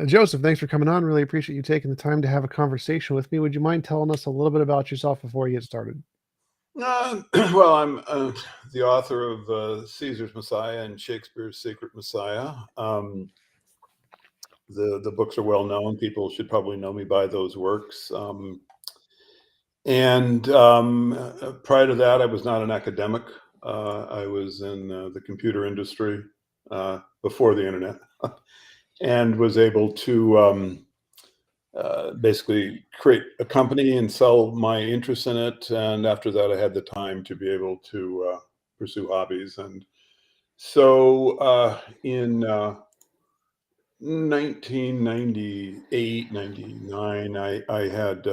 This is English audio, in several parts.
Joseph, thanks for coming on. Really appreciate you taking the time to have a conversation with me. Would you mind telling us a little bit about yourself before you get started? Well, I'm the author of Caesar's Messiah and Shakespeare's Secret Messiah. The books are well known. People should probably know me by those works. And prior to that, I was not an academic. I was in the computer industry before the internet, and was able to basically create a company and sell my interest in it. And after that, I had the time to be able to pursue hobbies. And so in 1998, 99, I had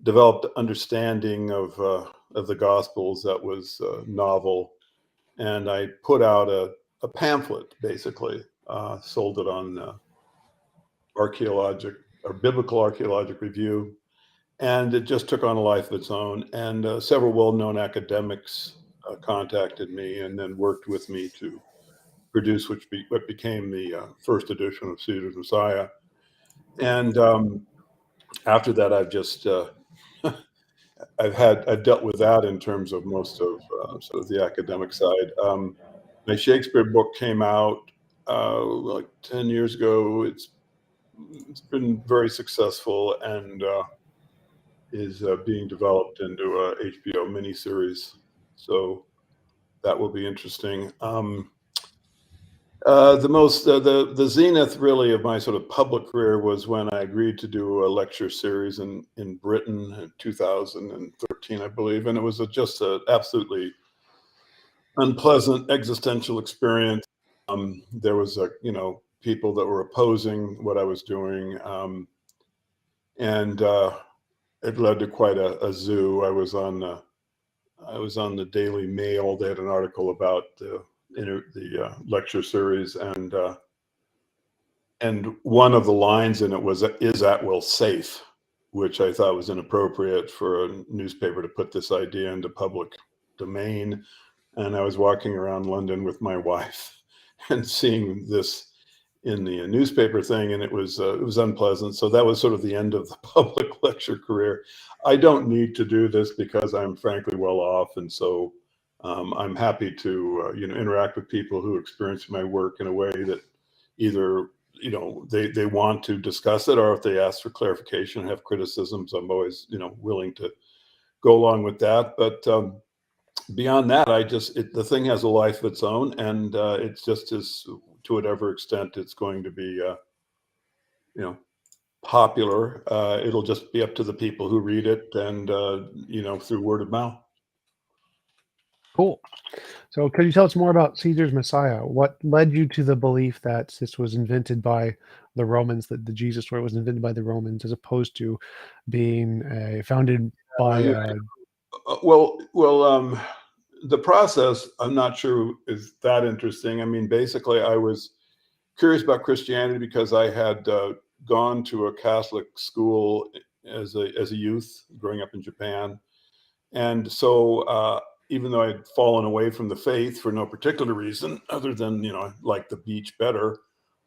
developed understanding of the Gospels that was novel. And I put out a pamphlet, basically, sold it on Biblical Archaeologic Review, and it just took on a life of its own. And several well-known academics contacted me and then worked with me to produce what became the first edition of Caesar's Messiah. And after that, I've just I've dealt with that in terms of most of sort of the academic side. My Shakespeare book came out like 10 years ago. It's been very successful and is being developed into a HBO miniseries. So that will be interesting. The zenith really of my sort of public career was when I agreed to do a lecture series in Britain in 2013, I believe. And it was just an absolutely unpleasant existential experience. There was people that were opposing what I was doing. And it led to quite a zoo. I was on the Daily Mail. They had an article about the lecture series, and one of the lines in it was, "Is Atwill safe?" which I thought was inappropriate for a newspaper to put this idea into public domain. And I was walking around London with my wife and seeing this in the newspaper thing, and it was unpleasant. So that was sort of the end of the public lecture career. I don't need to do this because I'm frankly well off, and so I'm happy to interact with people who experience my work in a way that either they want to discuss it, or if they ask for clarification, have criticisms, I'm always willing to go along with that. But beyond that, the thing has a life of its own, and it's just as, to whatever extent it's going to be popular, it'll just be up to the people who read it and through word of mouth. Cool. So could you tell us more about Caesar's Messiah? What led you to the belief that this was invented by the Romans, that the Jesus story was invented by the Romans, as opposed to being founded by... The process, I'm not sure is that interesting. I mean, basically, I was curious about Christianity because I had gone to a Catholic school as a youth growing up in Japan. And so even though I'd fallen away from the faith for no particular reason, other than, I liked the beach better,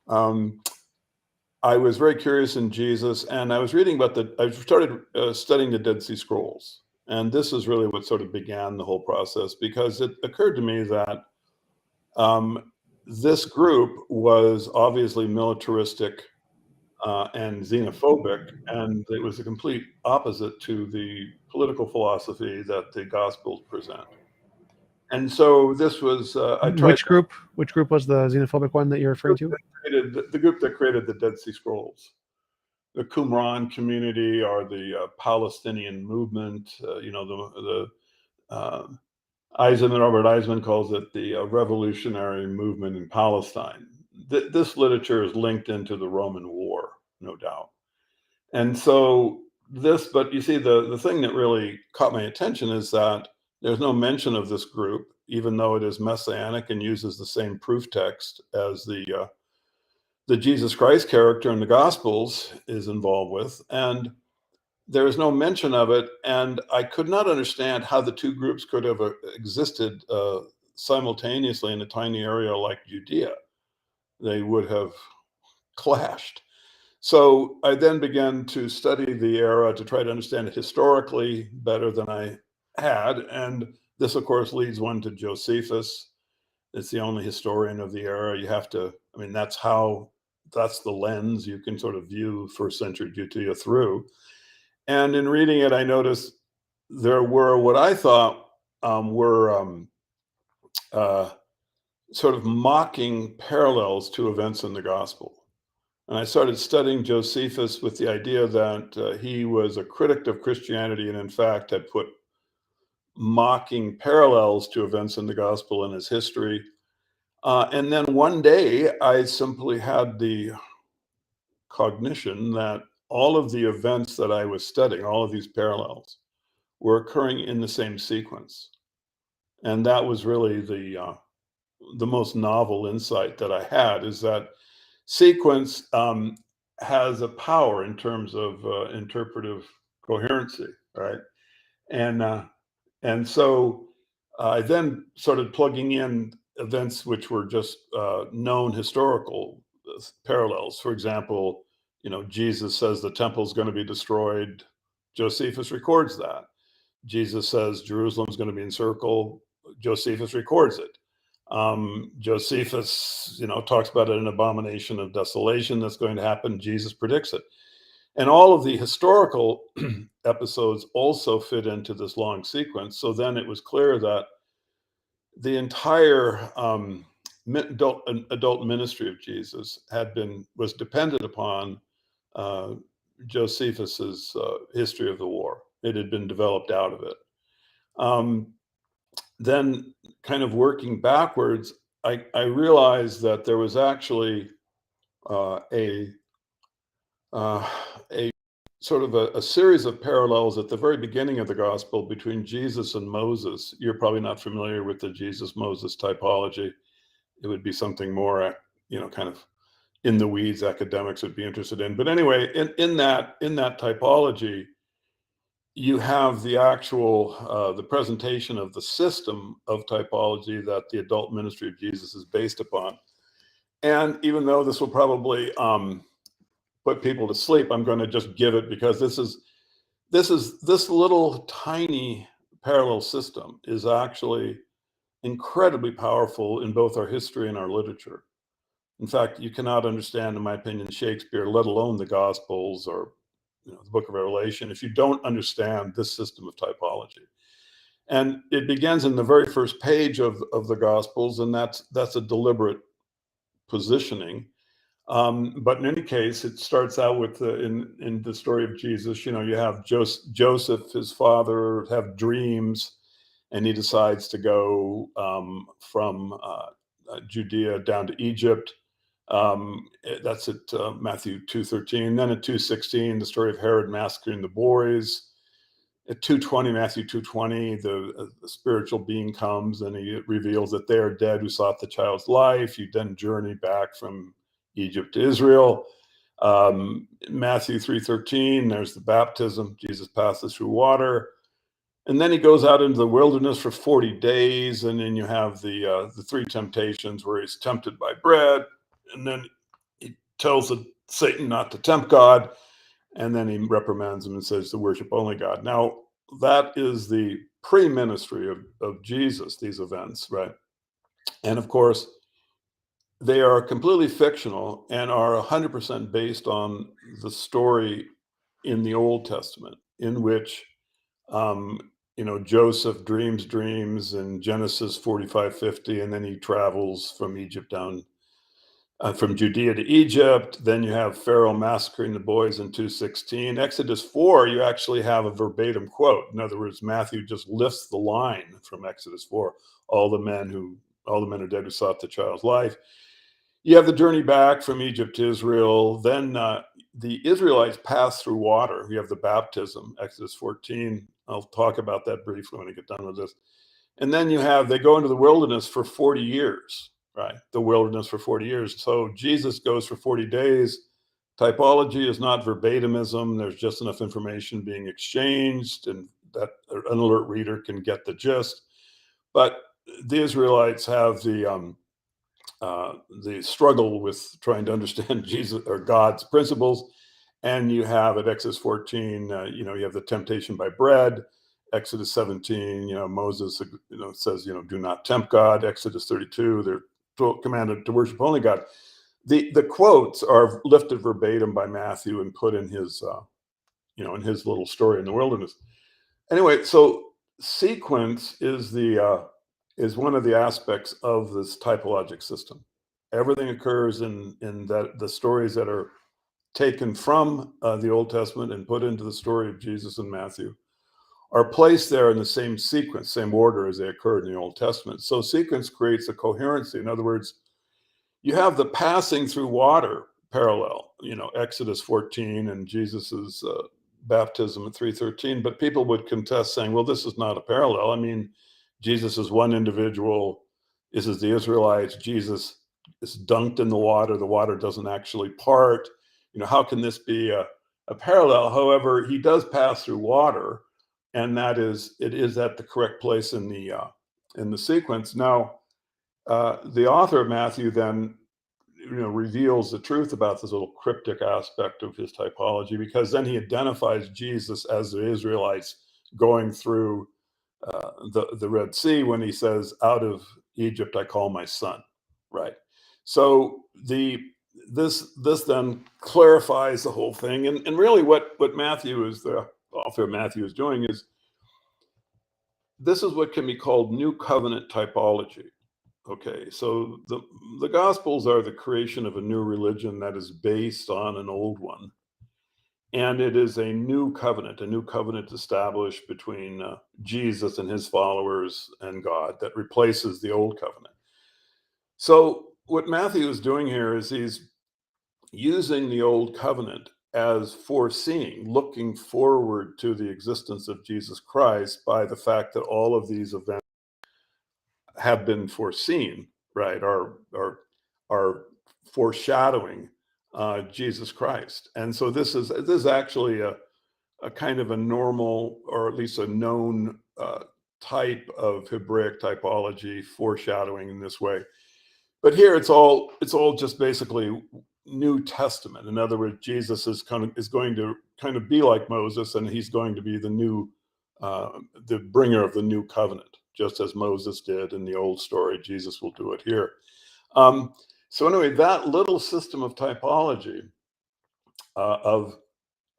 I was very curious in Jesus. And I was reading about I started studying the Dead Sea Scrolls. And this is really what sort of began the whole process, because it occurred to me that this group was obviously militaristic and xenophobic, and it was a complete opposite to the political philosophy that the Gospels present. And so this was Which group was the xenophobic one that you're referring to? The group that created the Dead Sea Scrolls. The Qumran community, or the Palestinian movement, Robert Eisman calls it the revolutionary movement in Palestine. This literature is linked into the Roman war, no doubt. And so but you see, the thing that really caught my attention is that there's no mention of this group, even though it is Messianic and uses the same proof text as the Jesus Christ character in the Gospels is involved with. And there is no mention of it, and I could not understand how the two groups could have existed simultaneously in a tiny area like Judea. They would have clashed. So I then began to study the era to try to understand it historically better than I had. And this, of course, leads one to Josephus. It's the only historian of the era. You have to, I mean, that's the lens you can sort of view first century Judea through. And in reading it, I noticed there were what I thought were sort of mocking parallels to events in the gospel. And I started studying Josephus with the idea that he was a critic of Christianity and, in fact, had put mocking parallels to events in the gospel in his history. And then one day, I simply had the cognition that all of the events that I was studying, all of these parallels, were occurring in the same sequence. And that was really the most novel insight that I had, is that sequence has a power in terms of interpretive coherency, right? And so I then started plugging in events which were just known historical parallels. For example, Jesus says the temple is going to be destroyed. Josephus records that. Jesus says Jerusalem's going to be encircled. Josephus records it. Josephus, talks about an abomination of desolation that's going to happen. Jesus predicts it. And all of the historical episodes also fit into this long sequence. So then it was clear that the entire adult ministry of Jesus was dependent upon Josephus's history of the war. It had been developed out of it. Then, kind of working backwards, I realized that there was actually a sort of a series of parallels at the very beginning of the gospel between Jesus and Moses. You're probably not familiar with the Jesus-Moses typology. It would be something more, kind of in the weeds academics would be interested in. But anyway, in that typology, you have the actual, the presentation of the system of typology that the adult ministry of Jesus is based upon. And even though this will probably put people to sleep, I'm going to just give it, because this little tiny parallel system is actually incredibly powerful in both our history and our literature. In fact, you cannot understand, in my opinion, Shakespeare, let alone the Gospels or the book of Revelation, if you don't understand this system of typology. And it begins in the very first page of the Gospels, and that's a deliberate positioning. But in any case, it starts out with in the story of Jesus, you have Joseph, his father, have dreams, and he decides to go from Judea down to Egypt. That's at Matthew 2:13. Then at 2:16, the story of Herod massacring the boys. At 2:20, Matthew 2:20, the spiritual being comes and he reveals that they are dead who sought the child's life. You then journey back from Egypt to Israel. Matthew 3:13, there's the baptism. Jesus passes through water. And then he goes out into the wilderness for 40 days. And then you have the three temptations where he's tempted by bread. And then he tells Satan not to tempt God. And then he reprimands him and says to worship only God. Now, that is the pre-ministry of Jesus, these events, right? And of course, they are completely fictional and are 100% based on the story in the Old Testament, in which Joseph dreams in Genesis 45:50, and then he travels from Egypt down from Judea to Egypt. Then you have Pharaoh massacring the boys in 2:16. Exodus 4, you actually have a verbatim quote. In other words, Matthew just lifts the line from Exodus 4. All the men are dead who sought the child's life. You have the journey back from Egypt to Israel. Then the Israelites pass through water. You have the baptism, Exodus 14. I'll talk about that briefly when I get done with this. And then they go into the wilderness for 40 years, right? The wilderness for 40 years. So Jesus goes for 40 days Typology is not verbatimism. There's just enough information being exchanged and that an alert reader can get the gist. But the Israelites have the struggle with trying to understand Jesus or God's principles. And you have at Exodus 14, you have the temptation by bread. Exodus 17, Moses, says, do not tempt God. Exodus 32, they're commanded to worship only God. The quotes are lifted verbatim by Matthew and put in his, in his little story in the wilderness. Anyway, so sequence is one of the aspects of this typologic system. Everything occurs in that the stories that are taken from the Old Testament and put into the story of Jesus and Matthew are placed there in the same sequence, same order as they occurred in the Old Testament. So sequence creates a coherency. In other words, you have the passing through water parallel, Exodus 14 and Jesus's baptism at 3:13. But people would contest saying, well, this is not a parallel. I mean, Jesus is one individual. This is the Israelites. Jesus is dunked in the water doesn't actually part. How can this be a parallel? However, he does pass through water, and it is at the correct place in the sequence. Now, the author of Matthew then, reveals the truth about this little cryptic aspect of his typology, because then he identifies Jesus as the Israelites going through the Red Sea when he says, "Out of Egypt I call my son." Right. So this then clarifies the whole thing, and really what Matthew is the author of Matthew is doing is this is what can be called New Covenant typology. Okay, so the Gospels are the creation of a new religion that is based on an old one. And it is a new covenant established between Jesus and his followers and God that replaces the old covenant. So what Matthew is doing here is he's using the old covenant as foreseeing, looking forward to the existence of Jesus Christ by the fact that all of these events have been foreseen, right, are foreshadowing Jesus Christ. And so this is actually a kind of a normal, or at least a known type of Hebraic typology, foreshadowing in this way. But here it's all just basically New Testament. In other words, Jesus is going to kind of be like Moses, and he's going to be the bringer of the new covenant, just as Moses did in the old story. Jesus will do it here. So anyway, that little system of typology,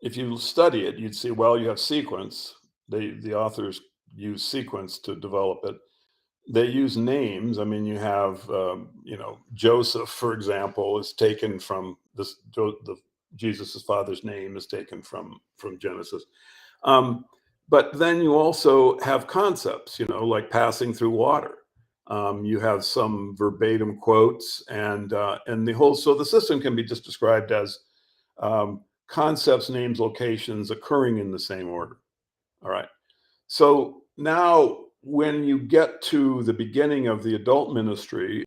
if you study it, you'd see, well, you have sequence. The authors use sequence to develop it. They use names. I mean, you have, Joseph, for example, is taken from this. Jesus's father's name is taken from Genesis. But then you also have concepts, like passing through water. You have some verbatim quotes, and so the system can be just described as concepts, names, locations occurring in the same order. All right. So now, when you get to the beginning of the adult ministry,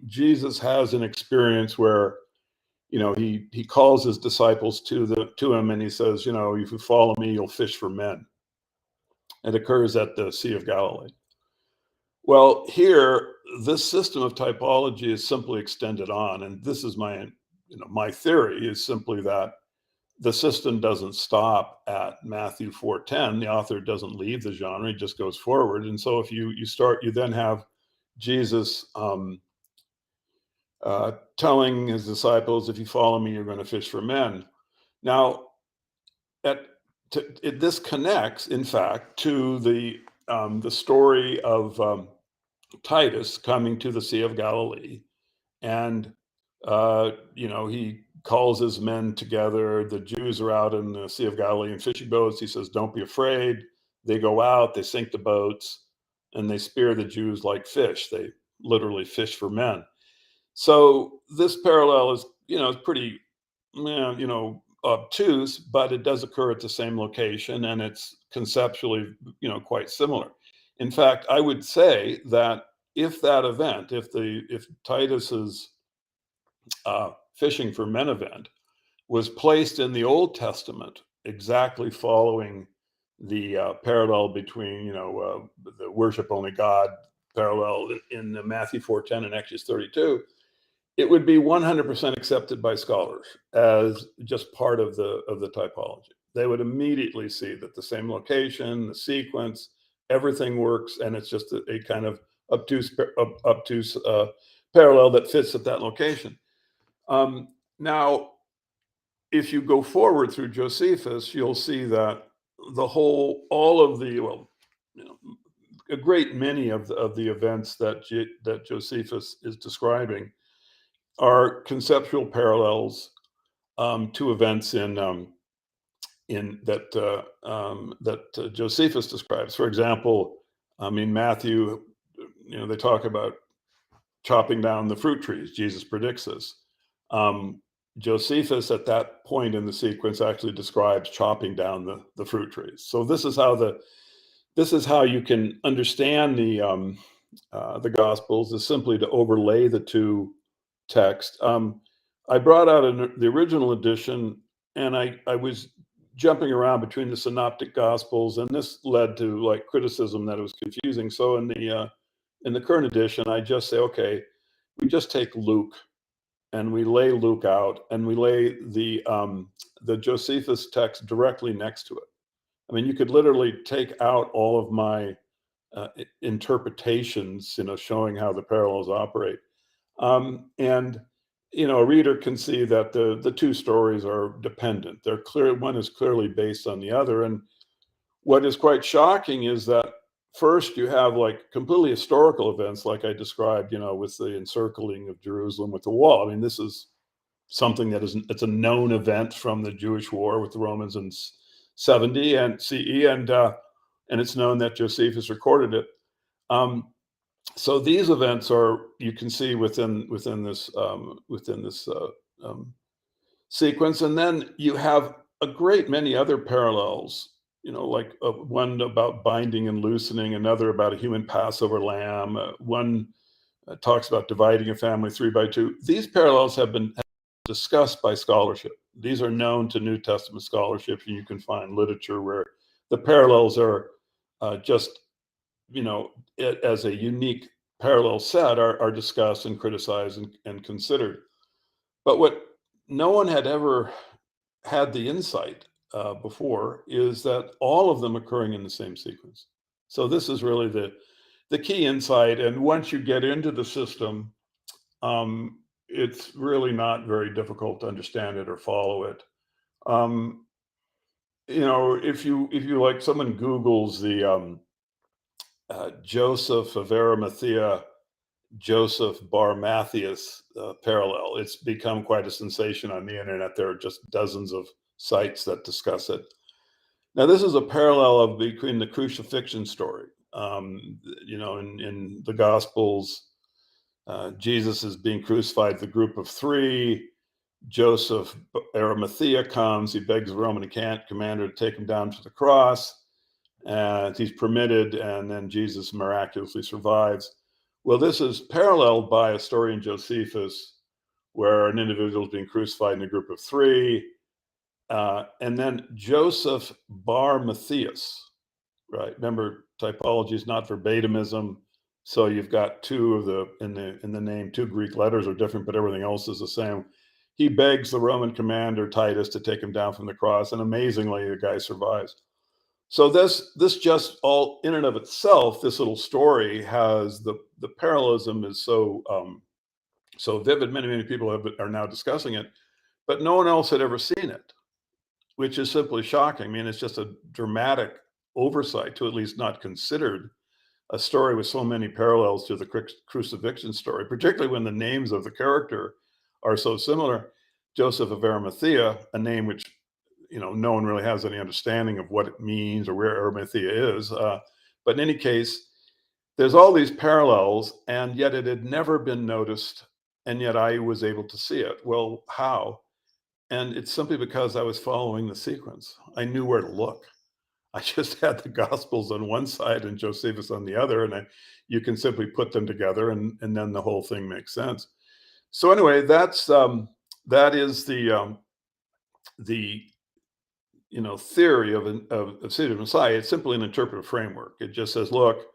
Jesus has an experience where, he calls his disciples to him, and he says, if you follow me, you'll fish for men. It occurs at the Sea of Galilee. Well, here, this system of typology is simply extended on, and this is my theory is simply that the system doesn't stop at Matthew 4:10. The author doesn't leave the genre; he just goes forward. And so, if you then have Jesus telling his disciples, "If you follow me, you're going to fish for men." Now, this connects, in fact, to the story of Titus coming to the Sea of Galilee, and he calls his men together. The Jews are out in the Sea of Galilee in fishing boats. He says, "Don't be afraid." They go out, they sink the boats, and they spear the Jews like fish. They literally fish for men. So this parallel is, pretty, obtuse, but it does occur at the same location, and it's conceptually, quite similar. In fact, I would say that if Titus's fishing for men event was placed in the Old Testament, exactly following the parallel between, the worship only God parallel in Matthew 4:10 and Exodus 32, it would be 100% accepted by scholars as just part of the typology. They would immediately see that the same location, the sequence, everything works, and it's just a kind of obtuse parallel that fits at that location. Now, if you go forward through Josephus, you'll see that a great many of the events that Josephus is describing are conceptual parallels to events that Josephus describes. For example, Matthew, they talk about chopping down the fruit trees. Jesus predicts this. Josephus, at that point in the sequence, actually describes chopping down the fruit trees. So this is how you can understand the Gospels, is simply to overlay the two texts. I brought out the original edition, and I was jumping around between the synoptic Gospels, and this led to criticism that it was confusing. So in the current edition, I just say, okay, we just take Luke, and we lay Luke out, and we lay the Josephus text directly next to it. I mean, you could literally take out all of my interpretations, showing how the parallels operate. And a reader can see that the two stories are dependent. They're clear. One is clearly based on the other. And what is quite shocking is that first you have completely historical events, like I described, with the encircling of Jerusalem with the wall. I mean, this is something it's a known event from the Jewish War with the Romans in 70 and CE, and it's known that Josephus recorded it. So these events you can see within this sequence, and then you have a great many other parallels. One about binding and loosening, another about a human Passover lamb. One talks about dividing a family 3 by 2. These parallels have been discussed by scholarship. These are known to New Testament scholarship, and you can find literature where the parallels are just, as a unique parallel set are discussed and criticized and considered. But what no one had ever had the insight before is that all of them occurring in the same sequence. So this is really the key insight. And once you get into the system, it's really not very difficult to understand it or follow it. If you someone Googles the Joseph of Arimathea, Joseph bar Matthias parallel, it's become quite a sensation on the internet. There are just dozens of sites that discuss it. Now, this is a parallel between the crucifixion story. In the Gospels, Jesus is being crucified with a group of 3. Joseph Arimathea comes. He begs the Roman commander to take him down to the cross, and he's permitted, and then Jesus miraculously survives. Well, this is paralleled by a story in Josephus where an individual is being crucified in a group of 3, and then Joseph bar Matthias, right? Remember, typology is not verbatimism, so you've got in the name, 2 Greek letters are different, but everything else is the same. He begs the Roman commander Titus to take him down from the cross, and amazingly, the guy survives. So this just all in and of itself, this little story has the parallelism is so vivid. Many people are now discussing it, but no one else had ever seen it, which is simply shocking. I mean, it's just a dramatic oversight to at least not considered a story with so many parallels to the crucifixion story, particularly when the names of the character are so similar. Joseph of Arimathea, a name which no one really has any understanding of what it means or where Arimathea is. But in any case, there's all these parallels, and yet it had never been noticed, and yet I was able to see it. Well, how? And it's simply because I was following the sequence. I knew where to look. I just had the Gospels on one side and Josephus on the other, and you can simply put them together, and then the whole thing makes sense. So anyway, that is the the theory of Caesar's Messiah. It's simply an interpretive framework. It just says, look,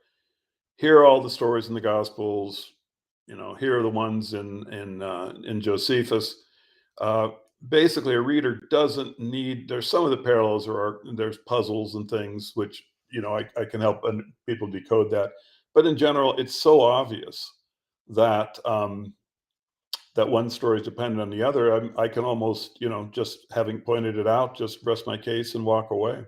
here are all the stories in the Gospels. Here are the ones in Josephus. Basically, a reader doesn't need. There's some of the parallels, there's puzzles and things which I can help people decode that. But in general, it's so obvious that that one story is dependent on the other. I can almost, just having pointed it out, just rest my case and walk away.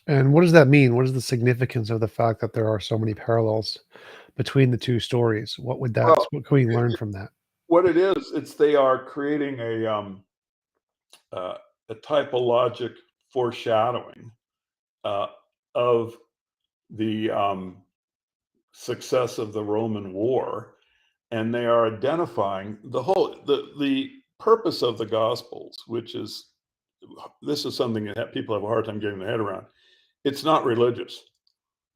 And what does that mean? What is the significance of the fact that there are so many parallels between the two stories? What Well, can we learn from that? what it is, they are creating a typologic foreshadowing of the success of the Roman war, and they are identifying the purpose of the Gospels, which is, this is something that people have a hard time getting their head around. It's not religious.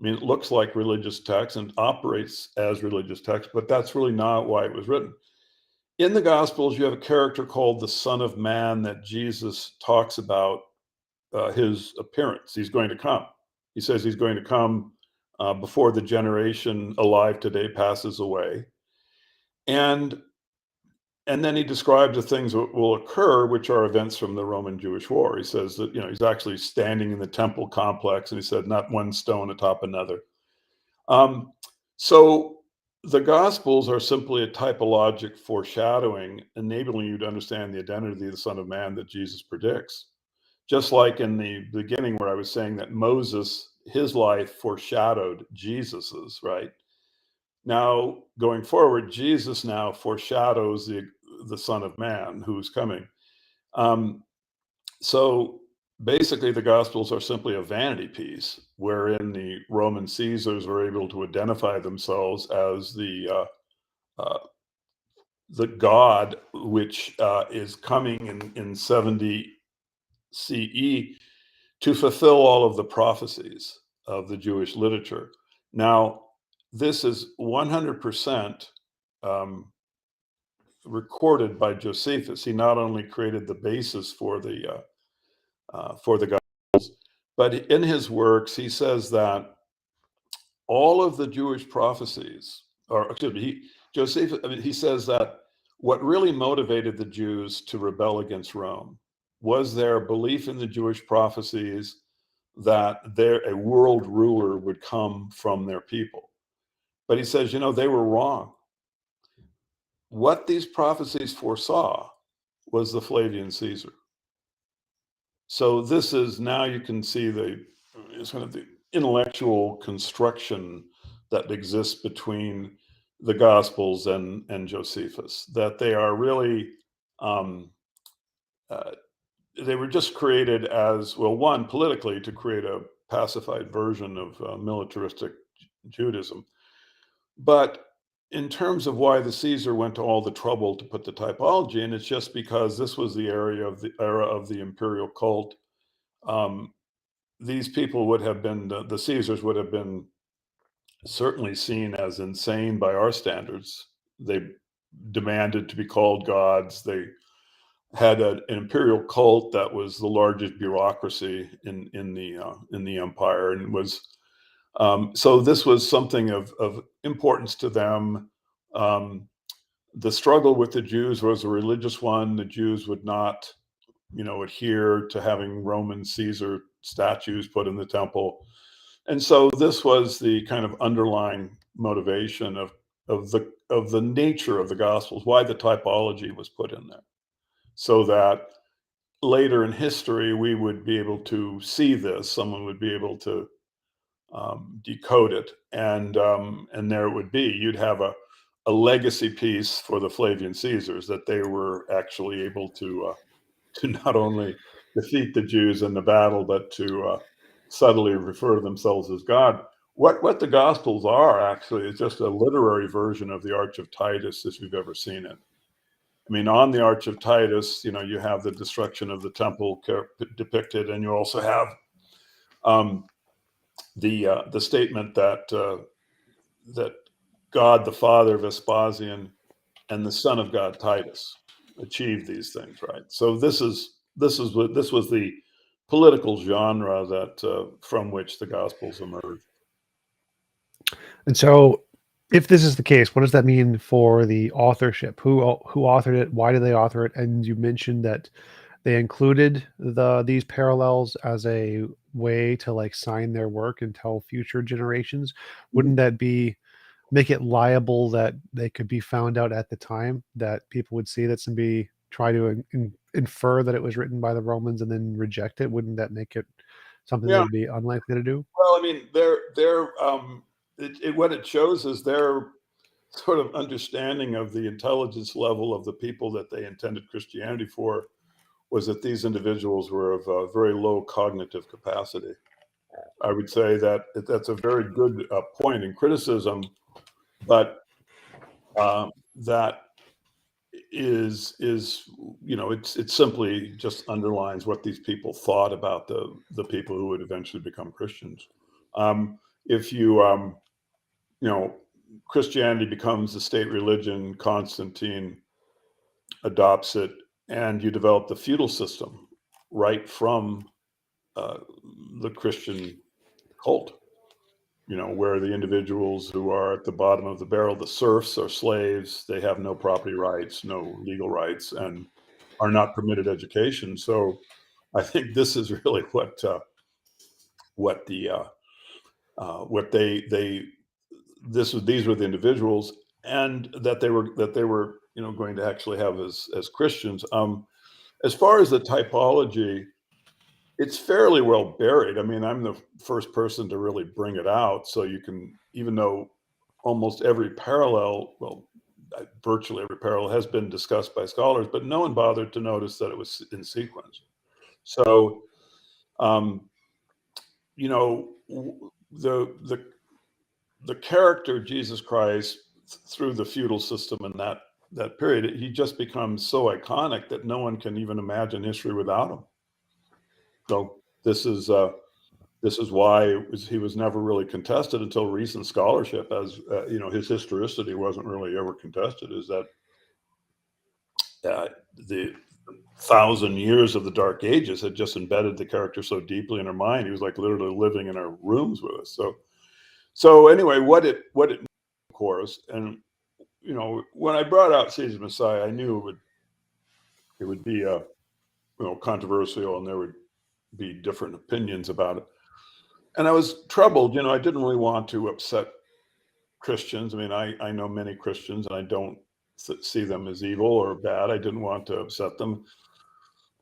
I mean, it looks like religious text and operates as religious text, but that's really not why it was written. In the Gospels, you have a character called the Son of Man that Jesus talks about his appearance. He's going to come. He says he's going to come before the generation alive today passes away. And then he describes the things that will occur, which are events from the Roman-Jewish war. He says that, he's actually standing in the temple complex, and he said, not one stone atop another. So the Gospels are simply a typologic foreshadowing, enabling you to understand the identity of the Son of Man that Jesus predicts. Just like in the beginning where I was saying that Moses, his life foreshadowed Jesus's, right? Now, going forward, Jesus now foreshadows the Son of Man who's coming. So basically, the Gospels are simply a vanity piece wherein the Roman Caesars were able to identify themselves as the God which is coming in 70 CE to fulfill all of the prophecies of the Jewish literature. Now, this is 100% recorded by Josephus. He not only created the basis for the Gospels, but in his works he says that all of the Jewish prophecies, or excuse me, he says that what really motivated the Jews to rebel against Rome was their belief in the Jewish prophecies that a world ruler would come from their people. But he says, they were wrong. What these prophecies foresaw was the Flavian Caesar. So this is, now you can see it's kind of the intellectual construction that exists between the Gospels and Josephus, that they are really, they were just created as, well, one, politically, to create a pacified version of militaristic Judaism. But in terms of why the Caesar went to all the trouble to put the typology in, it's just because this was the era of the imperial cult. These people would have been, the Caesars would have been certainly seen as insane by our standards. They demanded to be called gods. They had an imperial cult that was the largest bureaucracy in the empire, and was so this was something of importance to them. The struggle with the Jews was a religious one. The Jews would not, adhere to having Roman Caesar statues put in the temple. And so this was the kind of underlying motivation of the nature of the Gospels, why the typology was put in there, so that later in history we would be able to see this. Someone would be able to decode it, and there it would be. You'd have a legacy piece for the Flavian Caesars, that they were actually able to not only defeat the Jews in the battle, but to subtly refer to themselves as God. What the Gospels are actually is just a literary version of the Arch of Titus, if you've ever seen it. I mean, on the Arch of Titus, you have the destruction of the temple depicted, and you also have the statement that that God the Father, Vespasian, and the Son of God, Titus, achieve these things, right? So this was the political genre that from which the Gospels emerged. And so, if this is the case, what does that mean for the authorship? Who authored it? Why did they author it? And you mentioned that they included these parallels as a way to like sign their work and tell future generations. Wouldn't that be make it liable that they could be found out at the time, that people would see this and be try to infer that it was written by the Romans and then reject it? Wouldn't that make it something Yeah. they'd be unlikely to do? Well, I mean, what it shows is their sort of understanding of the intelligence level of the people that they intended Christianity for was that these individuals were of a very low cognitive capacity. I would say that that's a very good point in criticism, but that is it simply just underlines what these people thought about the people who would eventually become Christians. If Christianity becomes the state religion, Constantine adopts it, and you develop the feudal system right from the Christian cult, where the individuals who are at the bottom of the barrel, the serfs, are slaves. They have no property rights, no legal rights, and are not permitted education. So I think this is really what these were the individuals, and that they were going to actually have as Christians. As far as the typology, it's fairly well buried. I mean, I'm the first person to really bring it out. So you can, even though almost every parallel, well, virtually every parallel has been discussed by scholars, but no one bothered to notice that it was in sequence. So, the character Jesus Christ through the feudal system and that period, he just becomes so iconic that no one can even imagine history without him. So this is why he was never really contested until recent scholarship, as his historicity wasn't really ever contested. Is that the 1,000 years of the Dark Ages had just embedded the character so deeply in our mind. He was like literally living in our rooms with us. So anyway, what it of course, and when I brought out Caesar's Messiah, I knew it would be controversial, and there would be different opinions about it. And I was troubled. I didn't really want to upset Christians. I mean, I know many Christians, and I don't see them as evil or bad. I didn't want to upset them.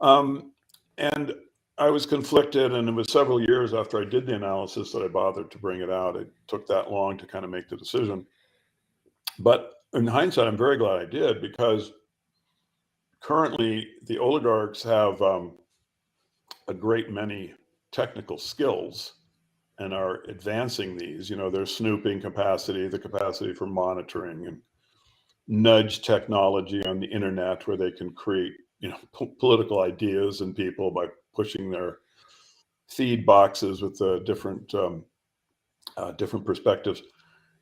And I was conflicted, and it was several years after I did the analysis that I bothered to bring it out. It took that long to kind of make the decision. But in hindsight, I'm very glad I did, because currently the oligarchs have a great many technical skills and are advancing these, their snooping capacity, the capacity for monitoring, and nudge technology on the internet, where they can create, political ideas in people by pushing their feed boxes with different perspectives.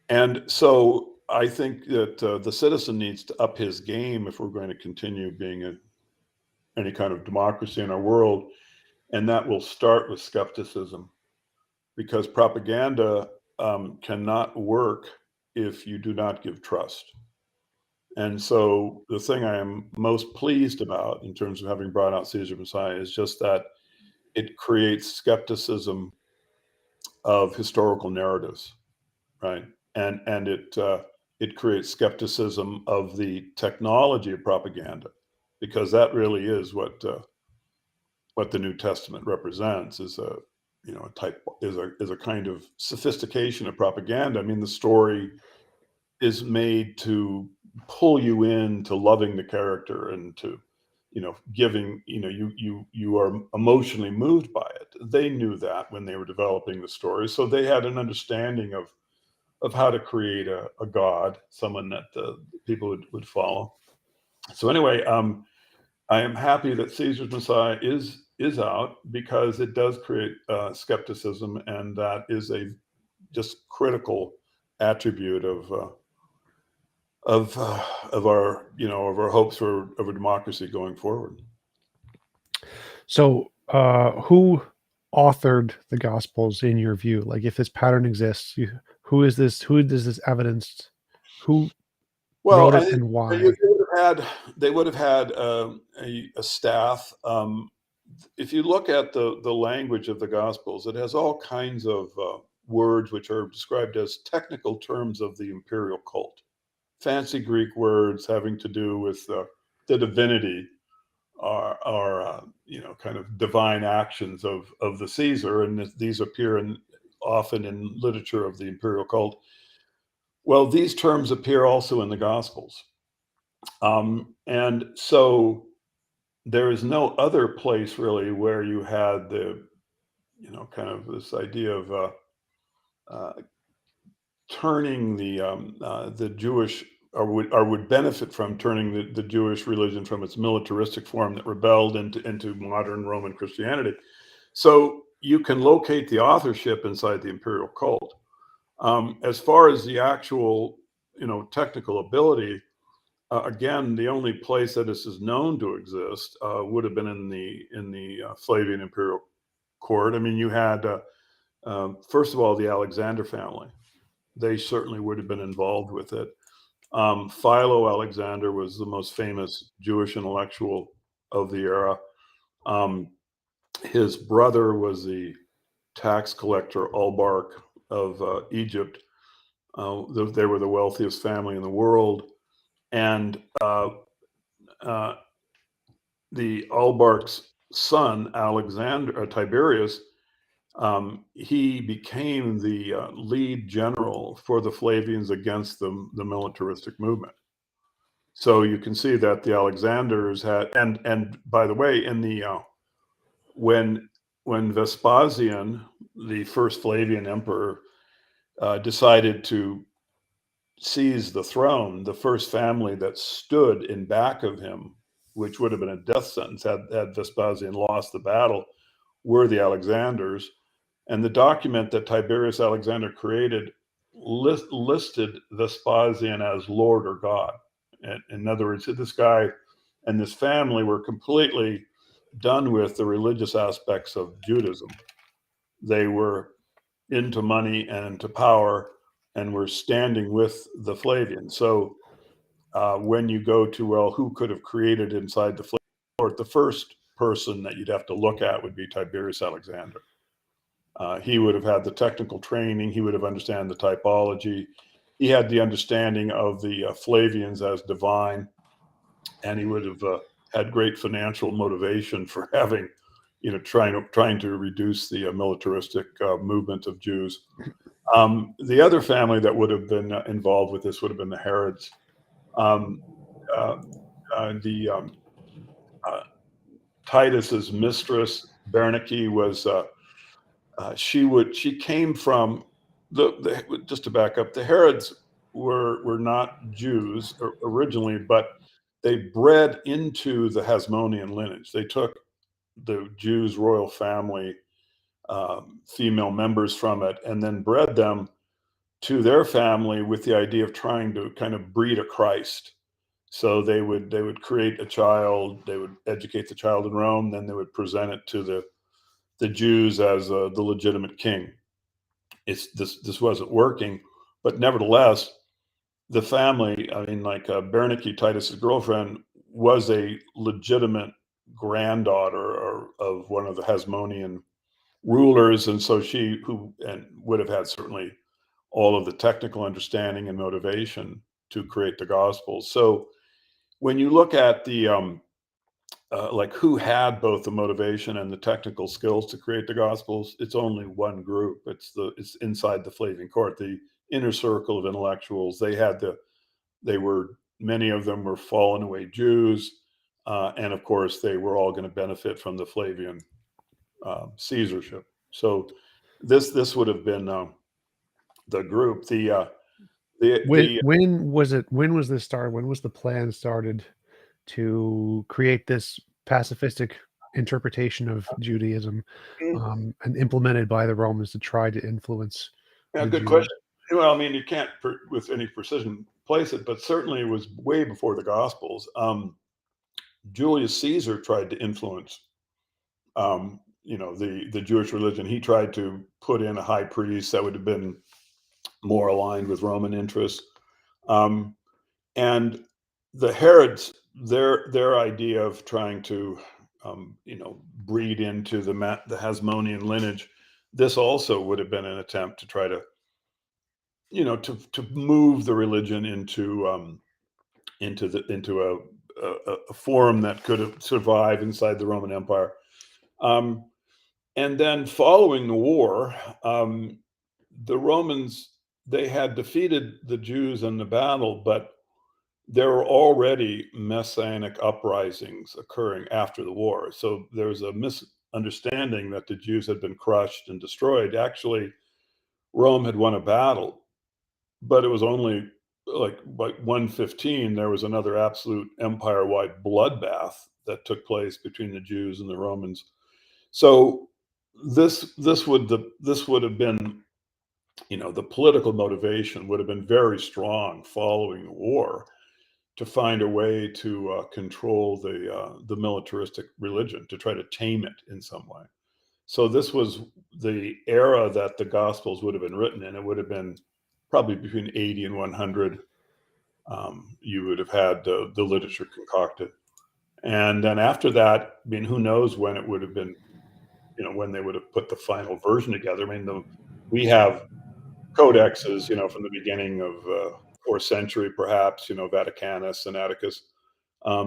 And so I think that the citizen needs to up his game if we're going to continue being any kind of democracy in our world. And that will start with skepticism, because propaganda cannot work if you do not give trust. And so the thing I am most pleased about in terms of having brought out Caesar Messiah is just that it creates skepticism of historical narratives, right? And it creates skepticism of the technology of propaganda, because that really is what the New Testament represents, is a kind of sophistication of propaganda. I mean, the story is made to pull you into loving the character and to giving you are emotionally moved by it. They knew that when they were developing the story, so they had an understanding of how to create a god, someone that people would follow. So anyway, I am happy that Caesar's Messiah is out, because it does create skepticism, and that is a just critical attribute of of our hopes for of a democracy going forward. So, who authored the Gospels in your view? Like, if this pattern exists, who is this? Who does this evidence? Who Well, wrote I it think and why? they would have had a staff. If you look at the language of the Gospels, it has all kinds of words which are described as technical terms of the imperial cult. Fancy Greek words having to do with the divinity are kind of divine actions of the Caesar, and these appear often in literature of the imperial cult. Well, these terms appear also in the Gospels, and so there is no other place really where you had the kind of this idea of turning the Jewish, or would benefit from turning the Jewish religion from its militaristic form that rebelled into modern Roman Christianity. So you can locate the authorship inside the imperial cult. As far as the actual, technical ability, again, the only place that this is known to exist would have been in the Flavian imperial court. I mean, you had first of all the Alexander family. They certainly would have been involved with it. Philo Alexander was the most famous Jewish intellectual of the era. His brother was the tax collector Albark of Egypt. They were the wealthiest family in the world. And the Albark's son, Alexander Tiberius, he became the lead general for the Flavians against the militaristic movement. So you can see that the Alexanders had, and by the way, in the when Vespasian, the first Flavian emperor, decided to seize the throne, the first family that stood in back of him, which would have been a death sentence had Vespasian lost the battle, were the Alexanders. And the document that Tiberius Alexander created listed Vespasian as Lord or God. In other words, this guy and this family were completely done with the religious aspects of Judaism. They were into money and into power, and were standing with the Flavians. So when you go to, well, who could have created inside the Flavian court, the first person that you'd have to look at would be Tiberius Alexander. He would have had the technical training. He would have understood the typology. He had the understanding of the Flavians as divine, and he would have had great financial motivation for having, trying to reduce the militaristic movement of Jews. The other family that would have been involved with this would have been the Herods. Titus's mistress Bernice was she came from just to back up, the Herods were not Jews originally, but they bred into the Hasmonean lineage. They took the Jews' royal family female members from it and then bred them to their family with the idea of trying to kind of breed a Christ. So they would create a child, they would educate the child in Rome, then they would present it to the Jews as the legitimate king. This wasn't working, but nevertheless, the family, I mean, like Bernice, Titus's girlfriend, was a legitimate granddaughter of one of the Hasmonean rulers, and so she would have had certainly all of the technical understanding and motivation to create the Gospels. So when you look at the like who had both the motivation and the technical skills to create the Gospels, it's only one group. It's inside the Flavian court, the inner circle of intellectuals. Many of them were fallen away Jews, and of course they were all going to benefit from the Flavian Caesarship. So this would have been the group. When was this started? When was the plan started to create this pacifistic interpretation of Judaism and implemented by the Romans to try to influence Yeah, the good Jews? question. Well, I mean, you can't with any precision place it, but certainly it was way before the Gospels. Julius Caesar tried to influence, the Jewish religion. He tried to put in a high priest that would have been more aligned with Roman interests. And the Herods, their idea of trying to, breed into the Hasmonean lineage, this also would have been an attempt to try to, to move the religion into a form that could have survived inside the Roman Empire. And then following the war, the Romans, they had defeated the Jews in the battle, but there were already Messianic uprisings occurring after the war. So there was a misunderstanding that the Jews had been crushed and destroyed. Actually, Rome had won a battle, but it was only like by 115, there was another absolute empire-wide bloodbath that took place between the Jews and the Romans. So this would have been, the political motivation would have been very strong following the war to find a way to control the militaristic religion, to try to tame it in some way. So this was the era that the Gospels would have been written in. It would have been probably between 80 and 100. You would have had the literature concocted. And then after that, I mean, who knows when it would have been, when they would have put the final version together. I mean, we have codexes, from the beginning of 4th century, perhaps, Vaticanus, Sinaiticus,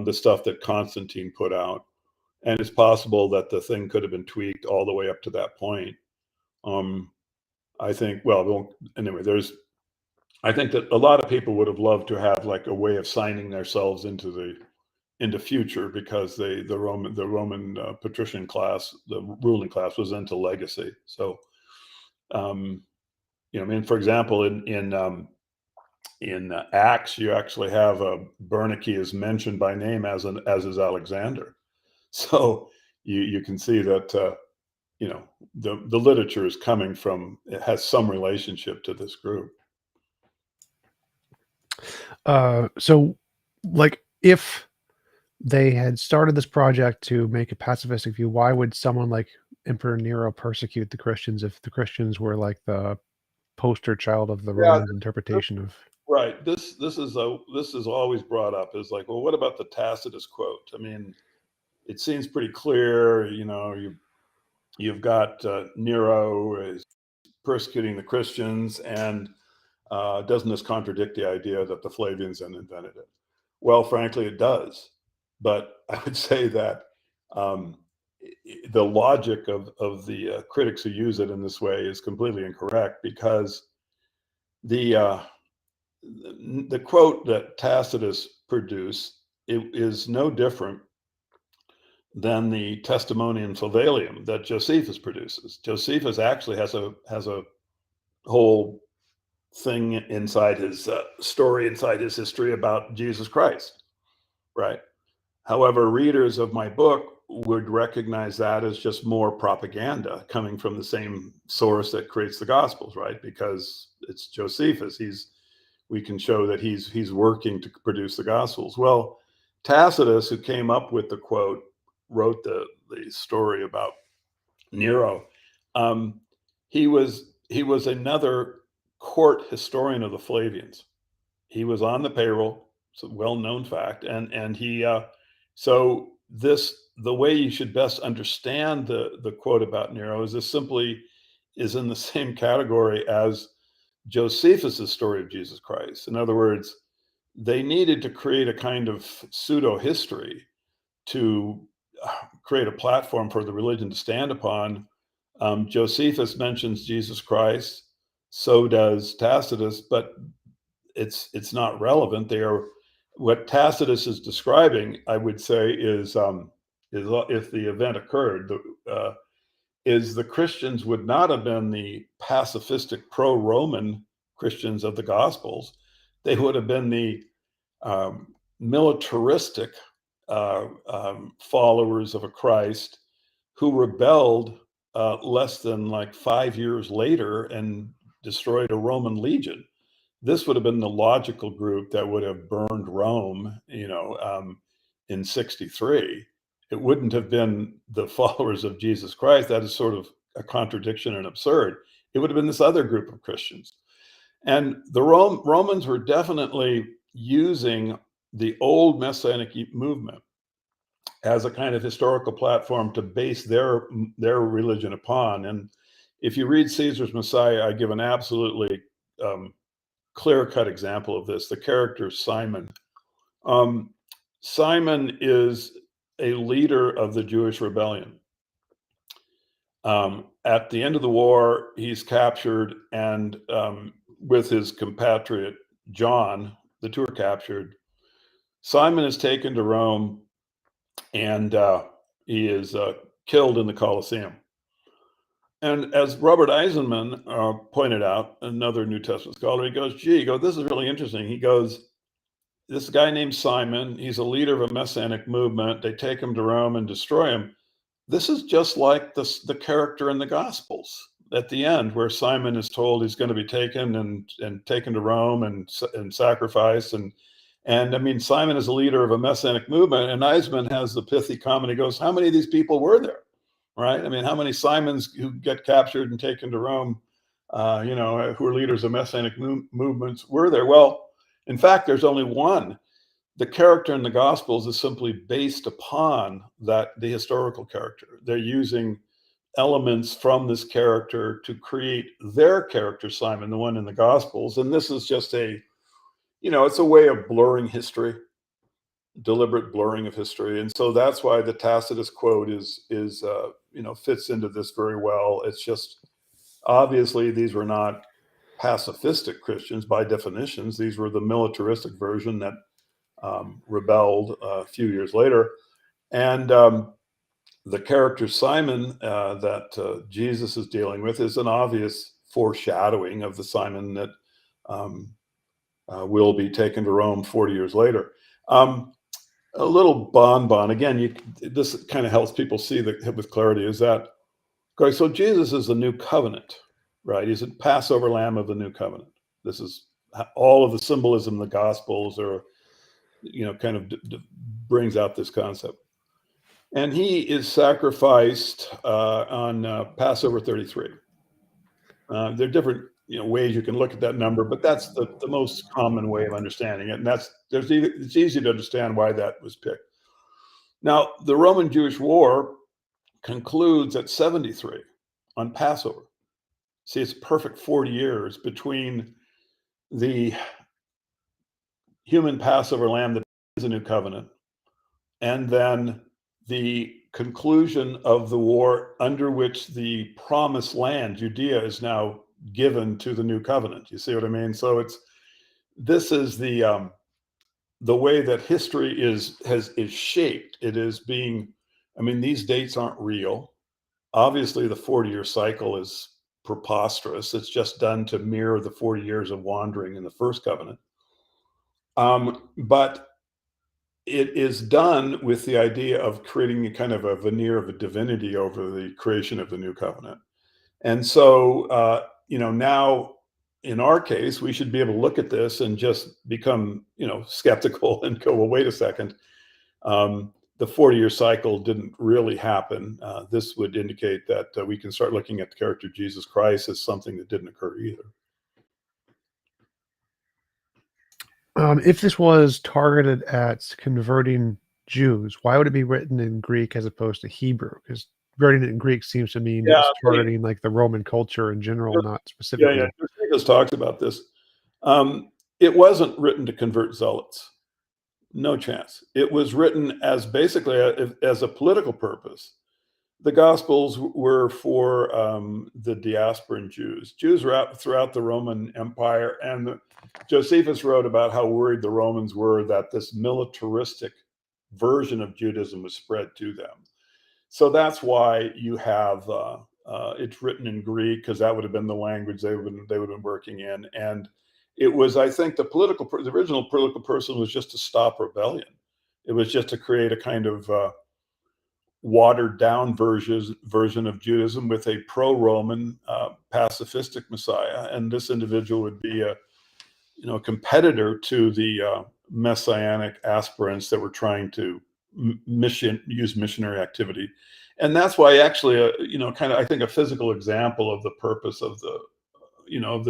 the stuff that Constantine put out. And it's possible that the thing could have been tweaked all the way up to that point. I think, anyway, I think that a lot of people would have loved to have like a way of signing themselves into future, because the Roman patrician class, the ruling class, was into legacy. So, for example, in Acts, you actually have Bernice is mentioned by name as is Alexander. So you can see that the literature is coming from, it has some relationship to this group. So, like, if they had started this project to make a pacifistic view, why would someone like Emperor Nero persecute the Christians if the Christians were like the poster child of the Roman interpretation of? Right. This is always brought up, is like, well, what about the Tacitus quote? I mean, it seems pretty clear. You've got Nero is persecuting the Christians, and doesn't this contradict the idea that the Flavians then invented it? Well, frankly, it does. But I would say that the logic of the critics who use it in this way is completely incorrect, because the quote that Tacitus produced, it is no different than the Testimonium Flavellium that Josephus produces. Josephus actually has a whole thing inside his story, inside his history, about Jesus Christ, right? However, readers of my book would recognize that as just more propaganda coming from the same source that creates the Gospels, right? Because it's Josephus. We can show that he's working to produce the Gospels. Well, Tacitus, who came up with the quote, wrote the story about Nero. He was another court historian of the Flavians. He was on the payroll. It's a well-known fact, and he so the way you should best understand the quote about Nero is this simply is in the same category as Josephus's story of Jesus Christ. In other words, they needed to create a kind of pseudo history to create a platform for the religion to stand upon. Josephus mentions Jesus Christ, so does Tacitus, but it's not relevant. What Tacitus is describing, I would say, is if the event occurred, is the Christians would not have been the pacifistic pro-Roman Christians of the Gospels. They would have been the militaristic followers of a Christ who rebelled less than like 5 years later and destroyed a Roman legion. this would have been the logical group that would have burned Rome, in 63. It wouldn't have been the followers of Jesus Christ. That is sort of a contradiction and absurd. It would have been this other group of Christians. And the Romans were definitely using the old Messianic movement as a kind of historical platform to base their religion upon. And if you read Caesar's Messiah, I give an absolutely clear-cut example of this. The character Simon. Simon is a leader of the Jewish rebellion. At the end of the war, he's captured, and with his compatriot John, the two are captured. Simon is taken to Rome, and he is killed in the Colosseum. And as Robert Eisenman pointed out, another New Testament scholar, he goes, this is really interesting. He goes, this guy named Simon, he's a leader of a Messianic movement. They take him to Rome and destroy him. This is just like the character in the Gospels at the end, where Simon is told he's going to be taken and taken to Rome and sacrificed. And I mean, Simon is a leader of a Messianic movement, and Eisman has the pithy comment. He goes, how many of these people were there? Right? I mean, how many Simons who get captured and taken to Rome, who are leaders of Messianic movements were there? Well, in fact, there's only one. The character in the Gospels is simply based upon the historical character. They're using elements from this character to create their character, Simon, the one in the Gospels. And this is just it's a way of blurring history, deliberate blurring of history. And so that's why the Tacitus quote fits into this very well. It's just, obviously, these were not pacifistic Christians by definitions. These were the militaristic version that rebelled a few years later. And the character Simon that Jesus is dealing with is an obvious foreshadowing of the Simon that will be taken to Rome 40 years later. A little bonbon, again, this kind of helps people see with clarity, is that, okay, so Jesus is the new covenant, right? He's a Passover lamb of the new covenant. This is all of the symbolism of the Gospels are, kind of brings out this concept. And he is sacrificed on Passover 33. There are different ways you can look at that number, but that's the most common way of understanding it. And it's easy to understand why that was picked. Now, the Roman-Jewish War concludes at 73 on Passover. See, it's a perfect 40 years between the human Passover lamb that is a new covenant, and then the conclusion of the war under which the promised land, Judea, is now given to the new covenant. You see what I mean? So this is the way that history is shaped. It is being, these dates aren't real. Obviously, the 40-year cycle is preposterous. It's just done to mirror the 40 years of wandering in the first covenant. But it is done with the idea of creating a kind of a veneer of a divinity over the creation of the new covenant. And so, now in our case, we should be able to look at this and just become, skeptical and go, well, wait a second. The 40-year cycle didn't really happen. This would indicate that we can start looking at the character of Jesus Christ as something that didn't occur either. If this was targeted at converting Jews, why would it be written in Greek as opposed to Hebrew? Because writing it in Greek seems to mean it's targeting like the Roman culture in general, not specifically. Yeah. Tictok talks about this. It wasn't written to convert zealots. No chance. It was written as basically as a political purpose. The Gospels were for the diasporan Jews. Jews were out throughout the Roman Empire, and Josephus wrote about how worried the Romans were that this militaristic version of Judaism was spread to them. So that's why you have it's written in Greek, because that would have been the language they would have been working in. And it was, I think, the original political person was just to stop rebellion. It was just to create a kind of watered down version of Judaism with a pro-Roman pacifistic Messiah. And this individual would be competitor to the Messianic aspirants that were trying to use missionary activity. And that's why actually, I think a physical example of the purpose of the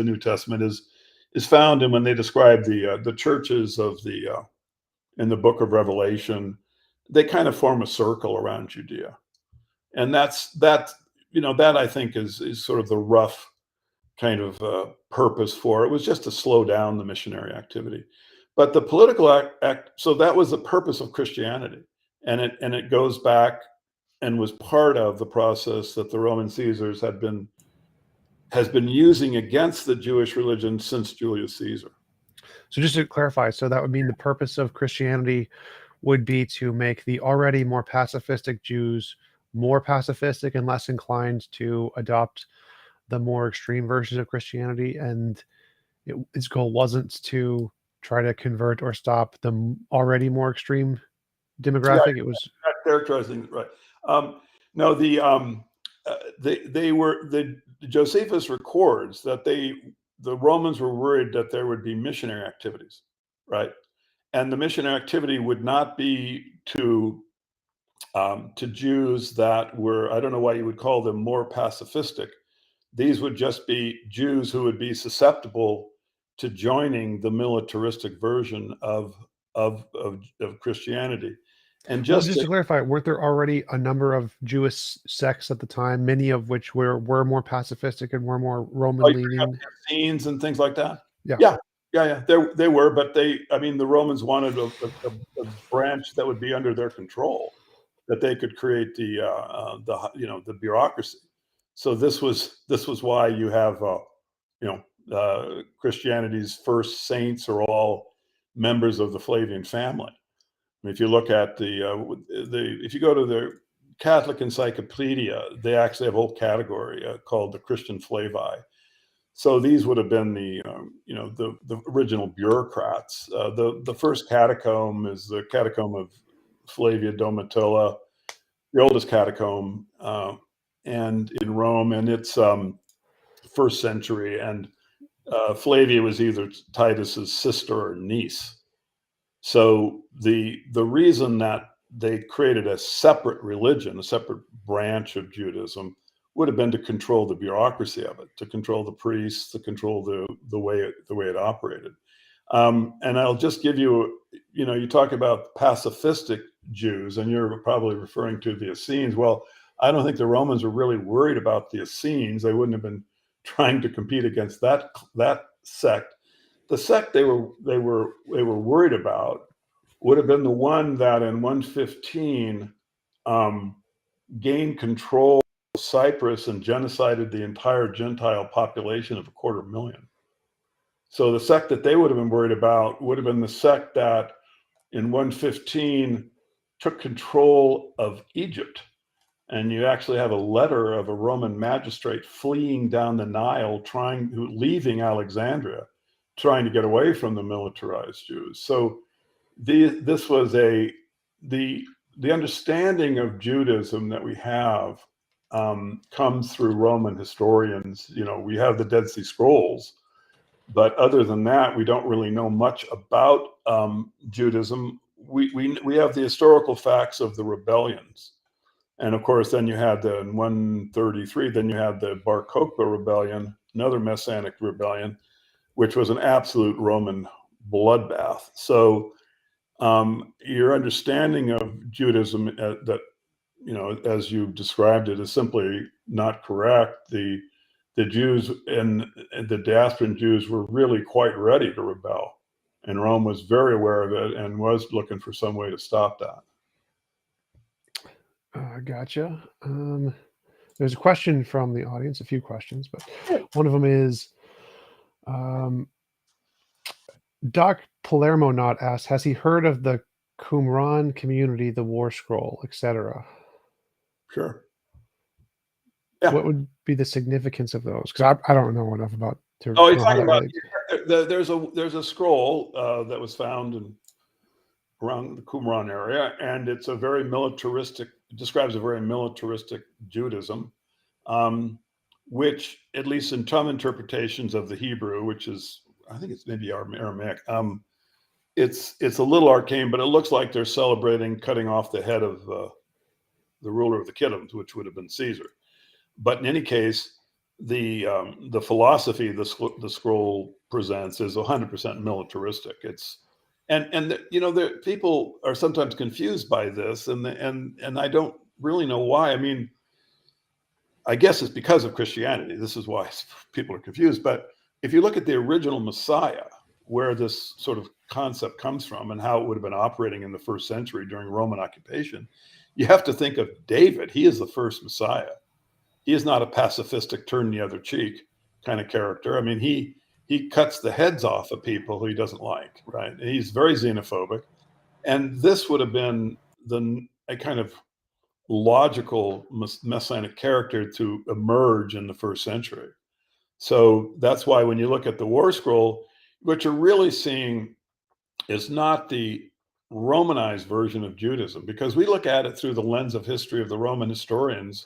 New Testament is found in when they describe the churches of in the book of Revelation. They kind of form a circle around Judea. And that I think is sort of the rough kind of purpose for it. It was just to slow down the missionary activity. But the political act, so that was the purpose of Christianity. And it goes back and was part of the process that the Roman Caesars has been using against the Jewish religion since Julius Caesar. So just to clarify, so that would mean the purpose of Christianity would be to make the already more pacifistic Jews more pacifistic and less inclined to adopt the more extreme versions of Christianity, and its goal wasn't to try to convert or stop the already more extreme demographic. Yeah, it was characterizing it right. No, Josephus records that the Romans were worried that there would be missionary activities, right? And the missionary activity would not be to Jews that were, I don't know why you would call them more pacifistic. These would just be Jews who would be susceptible to joining the militaristic version of Christianity. And just to clarify, weren't there already a number of Jewish sects at the time, many of which were more pacifistic and were more Roman leaning? Scenes and things like that. Yeah. They were, but the Romans wanted a branch that would be under their control, that they could create the bureaucracy. So this was why you have Christianity's first saints are all members of the Flavian family. I mean, if you look at if you go to the Catholic Encyclopedia, they actually have a whole category called the Christian Flavi. So these would have been the original bureaucrats. The first catacomb is the catacomb of Flavia Domitilla, the oldest catacomb, and in Rome, and it's first century. And Flavia was either Titus's sister or niece. So the reason that they created a separate religion, a separate branch of Judaism, would have been to control the bureaucracy of it, to control the priests, to control the way it operated. And I'll just give you, you talk about pacifistic Jews, and you're probably referring to the Essenes. Well, I don't think the Romans were really worried about the Essenes. They wouldn't have been trying to compete against that sect. The sect they were worried about would have been the one that in 115 gained control of Cyprus and genocided the entire Gentile population of 250,000. So the sect that they would have been worried about would have been the sect that in 115 took control of Egypt. And you actually have a letter of a Roman magistrate fleeing down the Nile, leaving Alexandria, trying to get away from the militarized Jews. So this was the understanding of Judaism that we have comes through Roman historians. We have the Dead Sea Scrolls, but other than that, we don't really know much about Judaism. We have the historical facts of the rebellions. And of course, then you had in 133, then you had the Bar Kokhba rebellion, another Messianic rebellion, which was an absolute Roman bloodbath. So your understanding of Judaism that, as you described it, is simply not correct. The Jews and the diasporan Jews were really quite ready to rebel, and Rome was very aware of it and was looking for some way to stop that. Gotcha. There's a question from the audience, a few questions, but one of them is, Doc Palermo asked, has he heard of the Qumran community, the War Scroll, etc.? Sure. Yeah. What would be the significance of those? Because I don't know enough about. He's talking about there's a scroll that was found around the Qumran area, and it's a very militaristic. It describes a very militaristic Judaism, which, at least in some interpretations of the Hebrew, which is I think it's maybe Aramaic. It's a little arcane, but it looks like they're celebrating cutting off the head of the ruler of the Kittims, which would have been Caesar. But in any case, the philosophy the scroll presents is 100% militaristic. The people are sometimes confused by this, and I don't really know why. I mean, I guess it's because of Christianity. This is why people are confused. But if you look at the original Messiah, where this sort of concept comes from and how it would have been operating in the first century during Roman occupation, you have to think of David. He is the first Messiah. He is not a pacifistic turn the other cheek kind of character. I mean, he cuts the heads off of people who he doesn't like, right? And he's very xenophobic. And this would have been a kind of logical messianic character to emerge in the first century. So that's why when you look at the War Scroll, what you're really seeing is not the Romanized version of Judaism, because we look at it through the lens of history of the Roman historians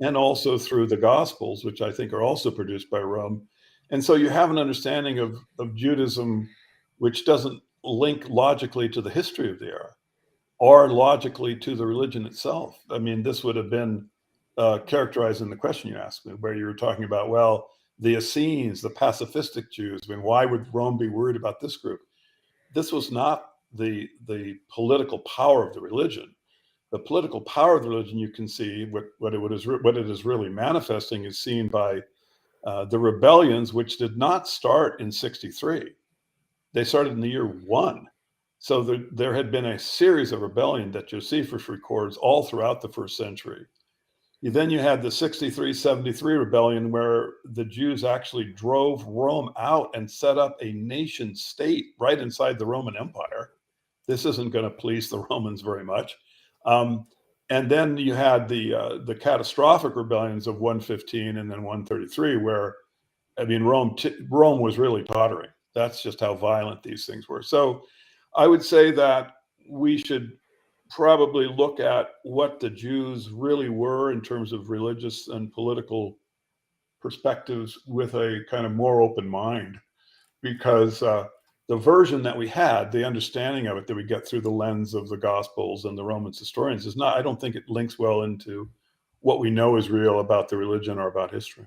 and also through the Gospels, which I think are also produced by Rome. And so you have an understanding of Judaism which doesn't link logically to the history of the era or logically to the religion itself. I mean, this would have been characterized in the question you asked me, where you were talking about, well, the Essenes, the pacifistic Jews. I mean, why would Rome be worried about this group? This was not the political power of the religion. The political power of the religion, you can see what it is really manifesting is seen by the rebellions, which did not start in 63. They started in the year 1. So there had been a series of rebellion that Josephus records all throughout the first century. Then you had the 63-73 rebellion, where the Jews actually drove Rome out and set up a nation state right inside the Roman Empire. This isn't going to please the Romans very much. And then you had the catastrophic rebellions of 115 and then 133, where, I mean, Rome was really tottering. That's just how violent these things were. So I would say that we should probably look at what the Jews really were in terms of religious and political perspectives with a kind of more open mind, because the version that we had, the understanding of it that we get through the lens of the Gospels and the Roman historians is not, I don't think it links well into what we know is real about the religion or about history.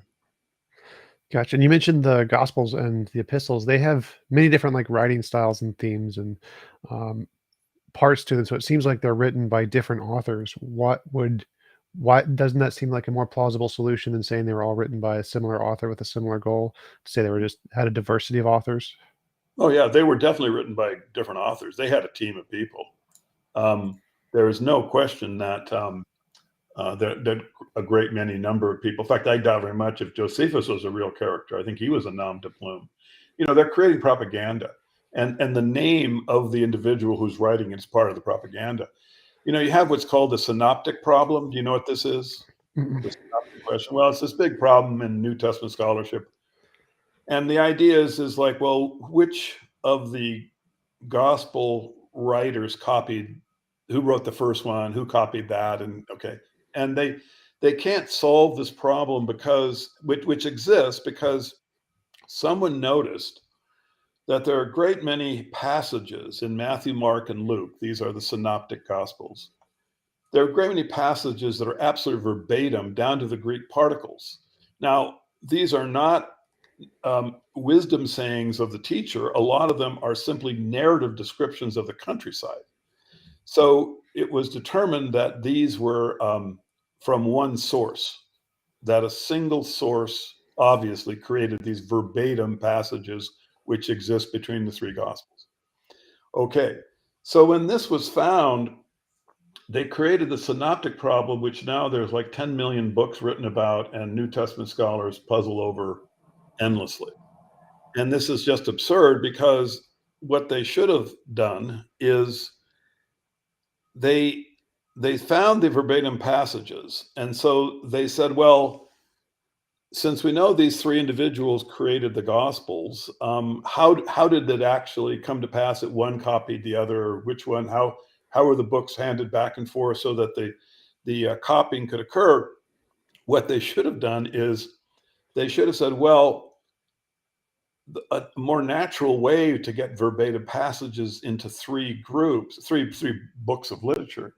Gotcha. And you mentioned the Gospels and the Epistles. They have many different like writing styles and themes and parts to them. So it seems like they're written by different authors. Why doesn't that seem like a more plausible solution than saying they were all written by a similar author with a similar goal? To say they were just had a diversity of authors? Oh yeah, they were definitely written by different authors. They had a team of people. There is no question that that a great many number of people. In fact, I doubt very much if Josephus was a real character. I think he was a nom de plume. You know, they're creating propaganda, and the name of the individual who's writing is part of the propaganda. You know, you have what's called the synoptic problem. Do you know what this is? Mm-mm. The synoptic question. Well, it's this big problem in New Testament scholarship. And the idea is like, well, which of the gospel writers who wrote the first one, who copied that, and okay. And they can't solve this problem because which exists because someone noticed that there are a great many passages in Matthew, Mark, and Luke. These are the synoptic gospels. There are a great many passages that are absolutely verbatim down to the Greek particles. Now, these are not wisdom sayings of the teacher. A lot of them are simply narrative descriptions of the countryside. So it was determined that these were from one source, that a single source obviously created these verbatim passages which exist between the three gospels. Okay, so when this was found, they created the synoptic problem, which now there's like 10 million books written about and New Testament scholars puzzle over endlessly. And this is just absurd because what they should have done is they found the verbatim passages. And so they said, well, since we know these three individuals created the Gospels, how did it actually come to pass that one copied the other? Which one? How were the books handed back and forth so that the copying could occur? What they should have done is they should have said, well, a more natural way to get verbatim passages into three books of literature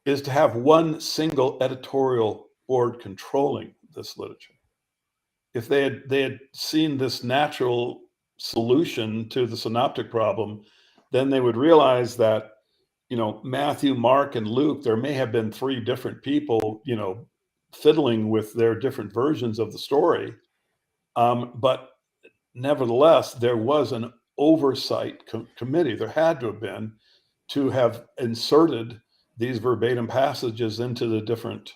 is to have one single editorial board controlling this literature. If they had seen this natural solution to the synoptic problem, then they would realize that, Matthew, Mark, and Luke, there may have been three different people, fiddling with their different versions of the story. But nevertheless, there was an oversight committee. There had to have been, to have inserted these verbatim passages into the different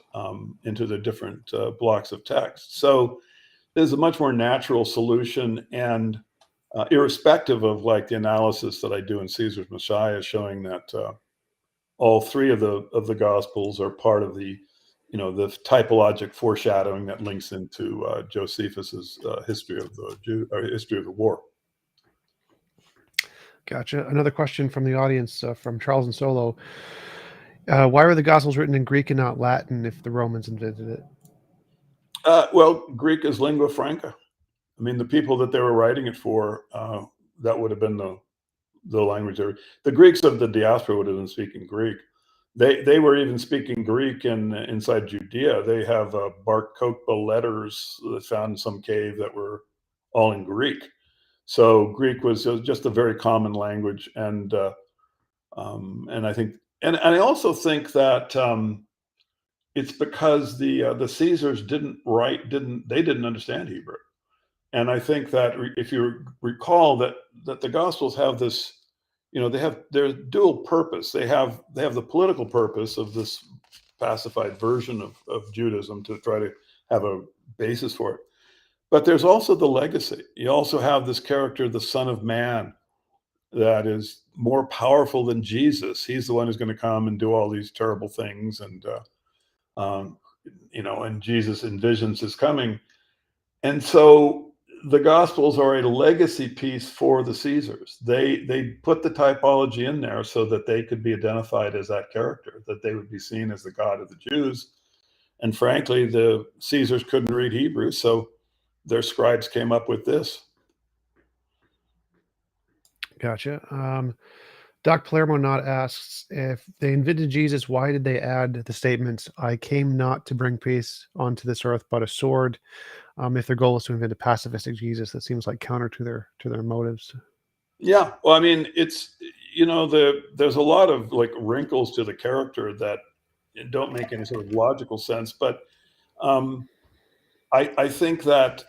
blocks of text. So there's a much more natural solution, and irrespective of like the analysis that I do in Caesar's Messiah, showing that all three of the Gospels are part of the typologic foreshadowing that links into Josephus's history of the war. Gotcha. Another question from the audience, from Charles and Solo. Why were the Gospels written in Greek and not Latin if the Romans invented it? Well, Greek is lingua franca. I mean, the people that they were writing it for, that would have been the language. The Greeks of the diaspora would have been speaking Greek. They were even speaking Greek inside Judea. They have Bar Kokhba letters found in some cave that were all in Greek. So Greek was just a very common language, and I think, and I also think that it's because the Caesars didn't understand Hebrew, and I think that if you recall that the Gospels have this, they have their dual purpose. They have the political purpose of this pacified version of Judaism to try to have a basis for it. But there's also the legacy. You also have this character, the Son of Man, that is more powerful than Jesus. He's the one who's going to come and do all these terrible things, and and Jesus envisions his coming. And so the Gospels are a legacy piece for the Caesars. They put the typology in there so that they could be identified as that character, that they would be seen as the God of the Jews. And frankly, the Caesars couldn't read Hebrew, so their scribes came up with this. Gotcha. Doc Palermo not asks, if they invented Jesus, why did they add the statement, "I came not to bring peace onto this earth, but a sword"? If their goal is to invent a pacifistic Jesus, that seems like counter to their motives. Yeah, well, I mean, it's there's a lot of like wrinkles to the character that don't make any sort of logical sense, but I think that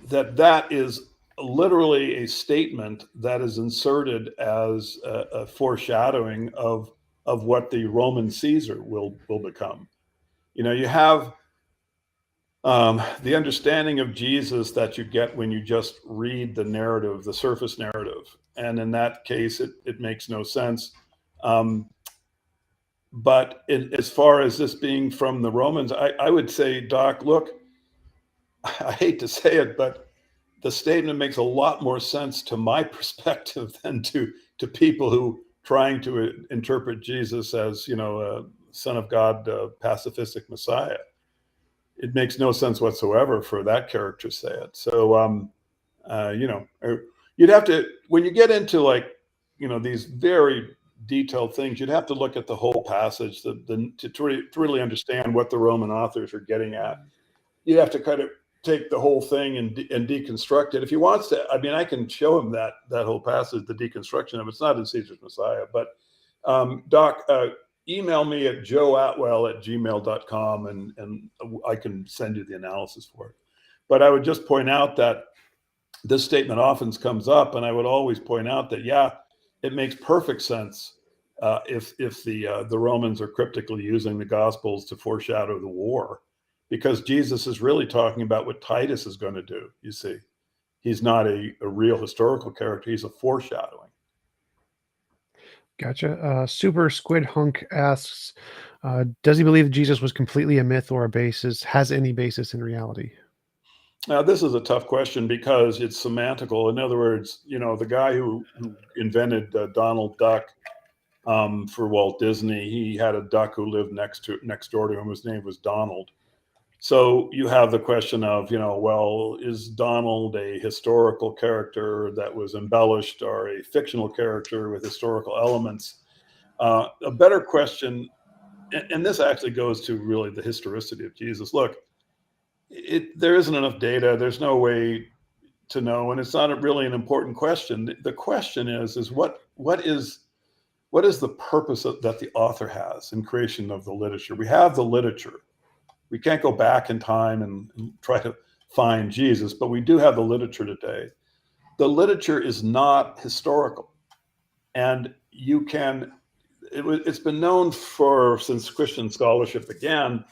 that is literally a statement that is inserted as a foreshadowing of what the Roman Caesar will become. You have the understanding of Jesus that you get when you just read the narrative, the surface narrative, and in that case, it makes no sense. But as far as this being from the Romans, I would say, Doc, look, I hate to say it, but the statement makes a lot more sense to my perspective than to people who trying to interpret Jesus as, a Son of God, pacifistic Messiah. It makes no sense whatsoever for that character to say it. So, you'd have to, when you get into like, these very detailed things, you'd have to look at the whole passage to really understand what the Roman authors are getting at. You'd have to kind of take the whole thing and deconstruct it. If he wants to, I mean, I can show him that whole passage, the deconstruction of it. It's not in Caesar's Messiah, but Doc, email me at joeatwell@gmail.com and I can send you the analysis for it. But I would just point out that this statement often comes up, and I would always point out that, yeah, it makes perfect sense if the Romans are cryptically using the Gospels to foreshadow the war, because Jesus is really talking about what Titus is going to do. You see, he's not a real historical character. He's a foreshadowing. Gotcha. Super Squid Hunk asks, does he believe that Jesus was completely a myth or has any basis in reality? Now, this is a tough question because it's semantical. In other words, the guy who invented Donald Duck for Walt Disney, he had a duck who lived next door to him. His name was Donald. So you have the question of, well, is Donald a historical character that was embellished or a fictional character with historical elements? A better question, and this actually goes to really the historicity of Jesus. Look, there isn't enough data. There's no way to know, and it's not really an important question. The question is what is the purpose that the author has in creation of the literature? We have the literature. We can't go back in time and try to find Jesus, but we do have the literature today. The literature is not historical, and it's been known since Christian scholarship began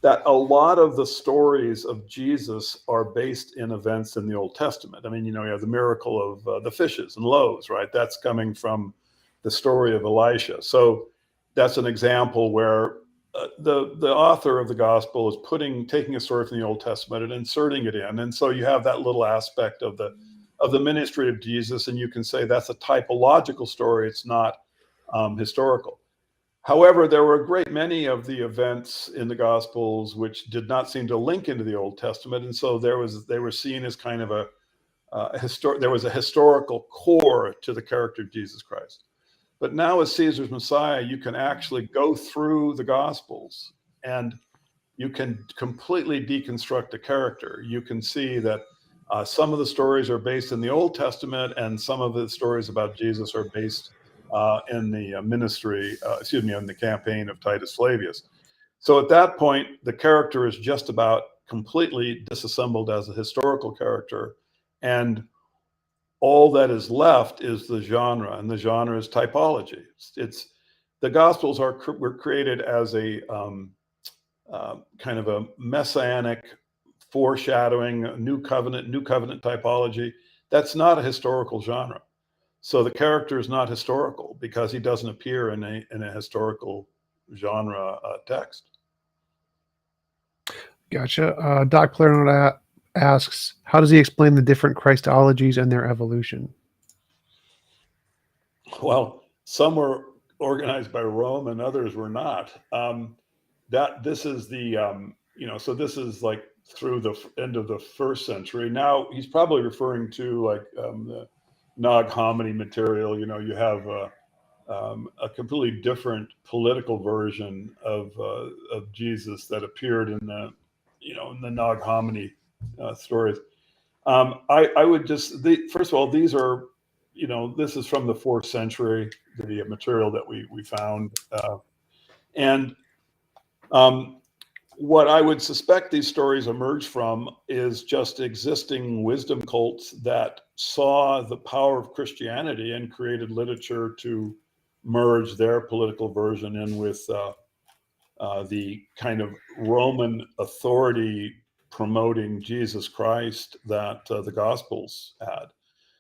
that a lot of the stories of Jesus are based in events in the Old Testament. I mean, you have the miracle of the fishes and loaves, right? That's coming from the story of Elisha. So that's an example where the author of the gospel is taking a story from the Old Testament and inserting it in. And so you have that little aspect of the ministry of Jesus, and you can say that's a typological story. It's not historical. However, there were a great many of the events in the Gospels which did not seem to link into the Old Testament, and so they were seen as kind of there was a historical core to the character of Jesus Christ. But now, as Caesar's Messiah, you can actually go through the Gospels and you can completely deconstruct the character. You can see that some of the stories are based in the Old Testament, and some of the stories about Jesus are based in the in the campaign of Titus Flavius. So at that point, the character is just about completely disassembled as a historical character, and all that is left is the genre, and the genre is typology. The Gospels were created as a kind of a messianic foreshadowing, new covenant typology. That's not a historical genre. So the character is not historical because he doesn't appear in a historical genre text. Gotcha. Doc Clarinot asks, how does he explain the different Christologies and their evolution? Well, some were organized by Rome and others were not. This is so this is like through the end of the first century. Now he's probably referring to like the Nag Hammadi material. You have a completely different political version of Jesus that appeared in the Nag Hammadi stories. I would just first of all, these are this is from the 4th century, the material that we found, and what I would suspect these stories emerge from is just existing wisdom cults that saw the power of Christianity and created literature to merge their political version in with the kind of Roman authority promoting Jesus Christ that the Gospels had.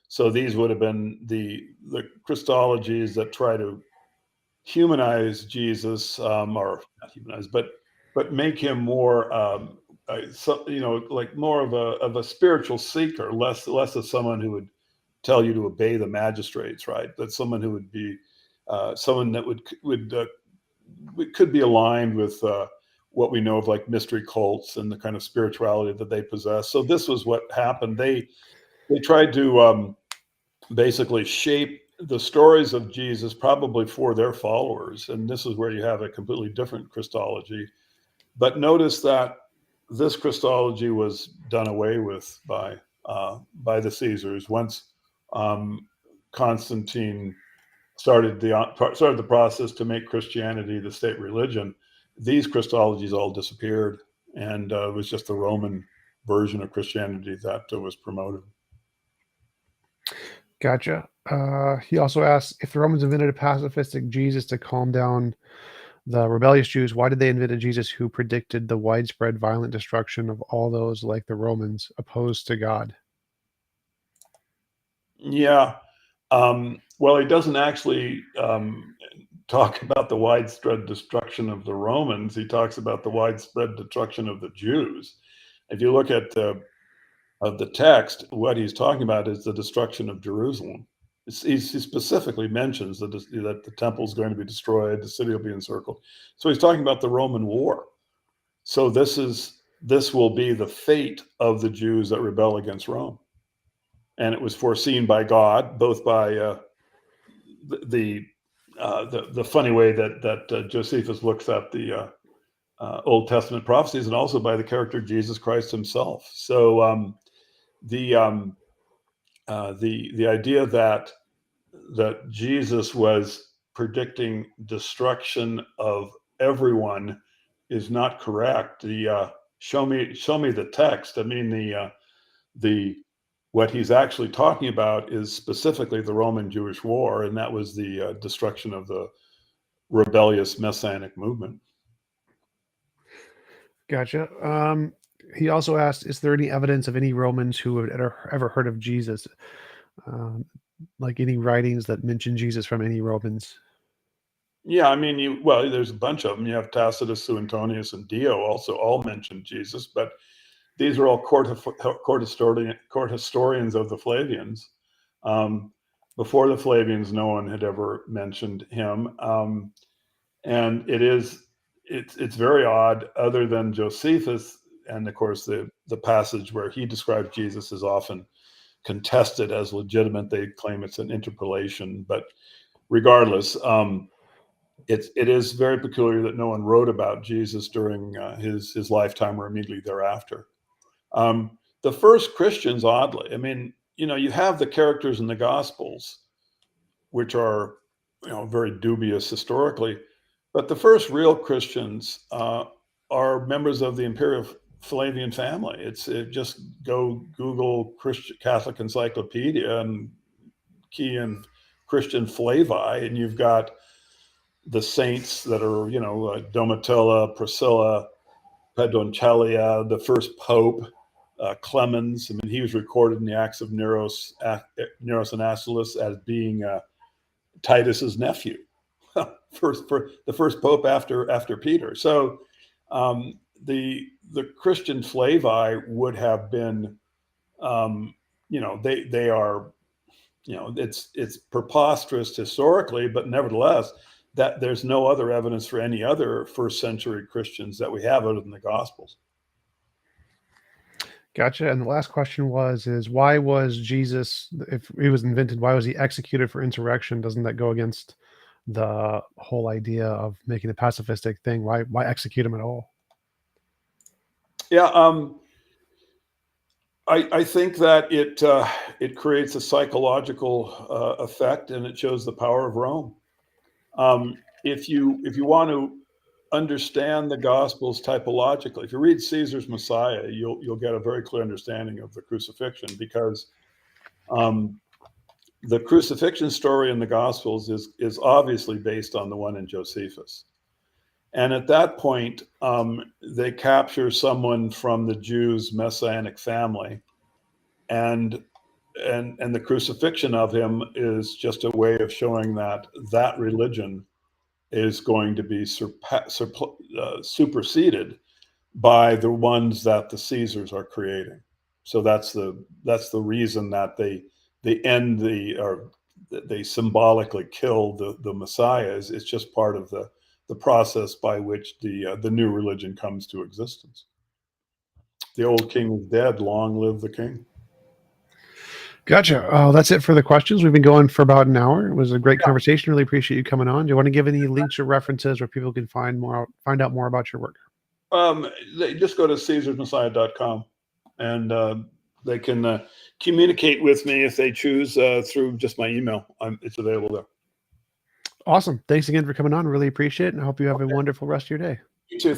So these would have been the Christologies that try to humanize Jesus, or not humanize, but make him more, like more of a spiritual seeker, less of someone who would tell you to obey the magistrates, right? But someone who would be someone that could be aligned with what we know of like mystery cults and the kind of spirituality that they possess. So this was what happened. They tried to basically shape the stories of Jesus probably for their followers. And this is where you have a completely different Christology. But notice that this Christology was done away with by the Caesars. Once Constantine started the process to make Christianity the state religion, these Christologies all disappeared. And it was just the Roman version of Christianity that was promoted. Gotcha. He also asks, if the Romans invented a pacifistic Jesus to calm down the rebellious Jews, why did they invent a Jesus who predicted the widespread violent destruction of all those like the Romans opposed to God? Yeah. Well, he doesn't actually talk about the widespread destruction of the Romans. He talks about the widespread destruction of the Jews. If you look at the text, what he's talking about is the destruction of Jerusalem. He specifically mentions that the temple is going to be destroyed, the city will be encircled. So he's talking about the Roman war. So this is this will be the fate of the Jews that rebel against Rome. And it was foreseen by God, both by the funny way that Josephus looks at the Old Testament prophecies, and also by the character Jesus Christ himself. So the idea that Jesus was predicting destruction of everyone is not correct. Show me the text. I mean, what he's actually talking about is specifically the Roman-Jewish War, and that was the destruction of the rebellious Messianic movement. Gotcha. He also asked, is there any evidence of any Romans who had ever heard of Jesus? Like any writings that mention Jesus from any Romans? Yeah, I mean, there's a bunch of them. You have Tacitus, Suetonius, and Dio also all mention Jesus, but these are all court historians of the Flavians. Before the Flavians, no one had ever mentioned him, and it's very odd. Other than Josephus, and of course the passage where he describes Jesus is often contested as legitimate. They claim it's an interpolation, but regardless, it is very peculiar that no one wrote about Jesus during his lifetime or immediately thereafter. The first Christians, oddly, I mean, you have the characters in the Gospels, which are, very dubious historically, but the first real Christians are members of the Imperial Flavian family. Just go Google Catholic Encyclopedia and key in Christian Flavi, and you've got the saints that are, Domitilla, Priscilla, Pedroncelia, the first Pope, Clemens. I mean, he was recorded in the Acts of Neros and Attalus as being Titus's nephew, the first Pope after Peter. So the Christian Flavi would have been, they are, it's preposterous historically, but nevertheless, that there's no other evidence for any other first century Christians that we have other than the Gospels. Gotcha. And the last question is why was Jesus, if he was invented, why was he executed for insurrection? Doesn't that go against the whole idea of making a pacifistic thing? Why execute him at all? Yeah, I think that it creates a psychological effect, and it shows the power of Rome. If you want to understand the Gospels typologically, if you read Caesar's Messiah, you'll get a very clear understanding of the crucifixion, because the crucifixion story in the Gospels is obviously based on the one in Josephus. And at that point, they capture someone from the Jews' Messianic family, and the crucifixion of him is just a way of showing that religion is going to be superseded by the ones that the Caesars are creating. So that's the reason that they end they symbolically kill the Messiahs. It's just part of the process by which the new religion comes to existence. The old king is dead. Long live the king. Gotcha. That's it for the questions. We've been going for about an hour. It was a great conversation. Really appreciate you coming on. Do you want to give any links or references where people can find out more about your work? They just go to CaesarsMessiah.com, and they can communicate with me if they choose through just my email. It's available there. Awesome. Thanks again for coming on. Really appreciate it. And I hope you have a wonderful rest of your day. You too.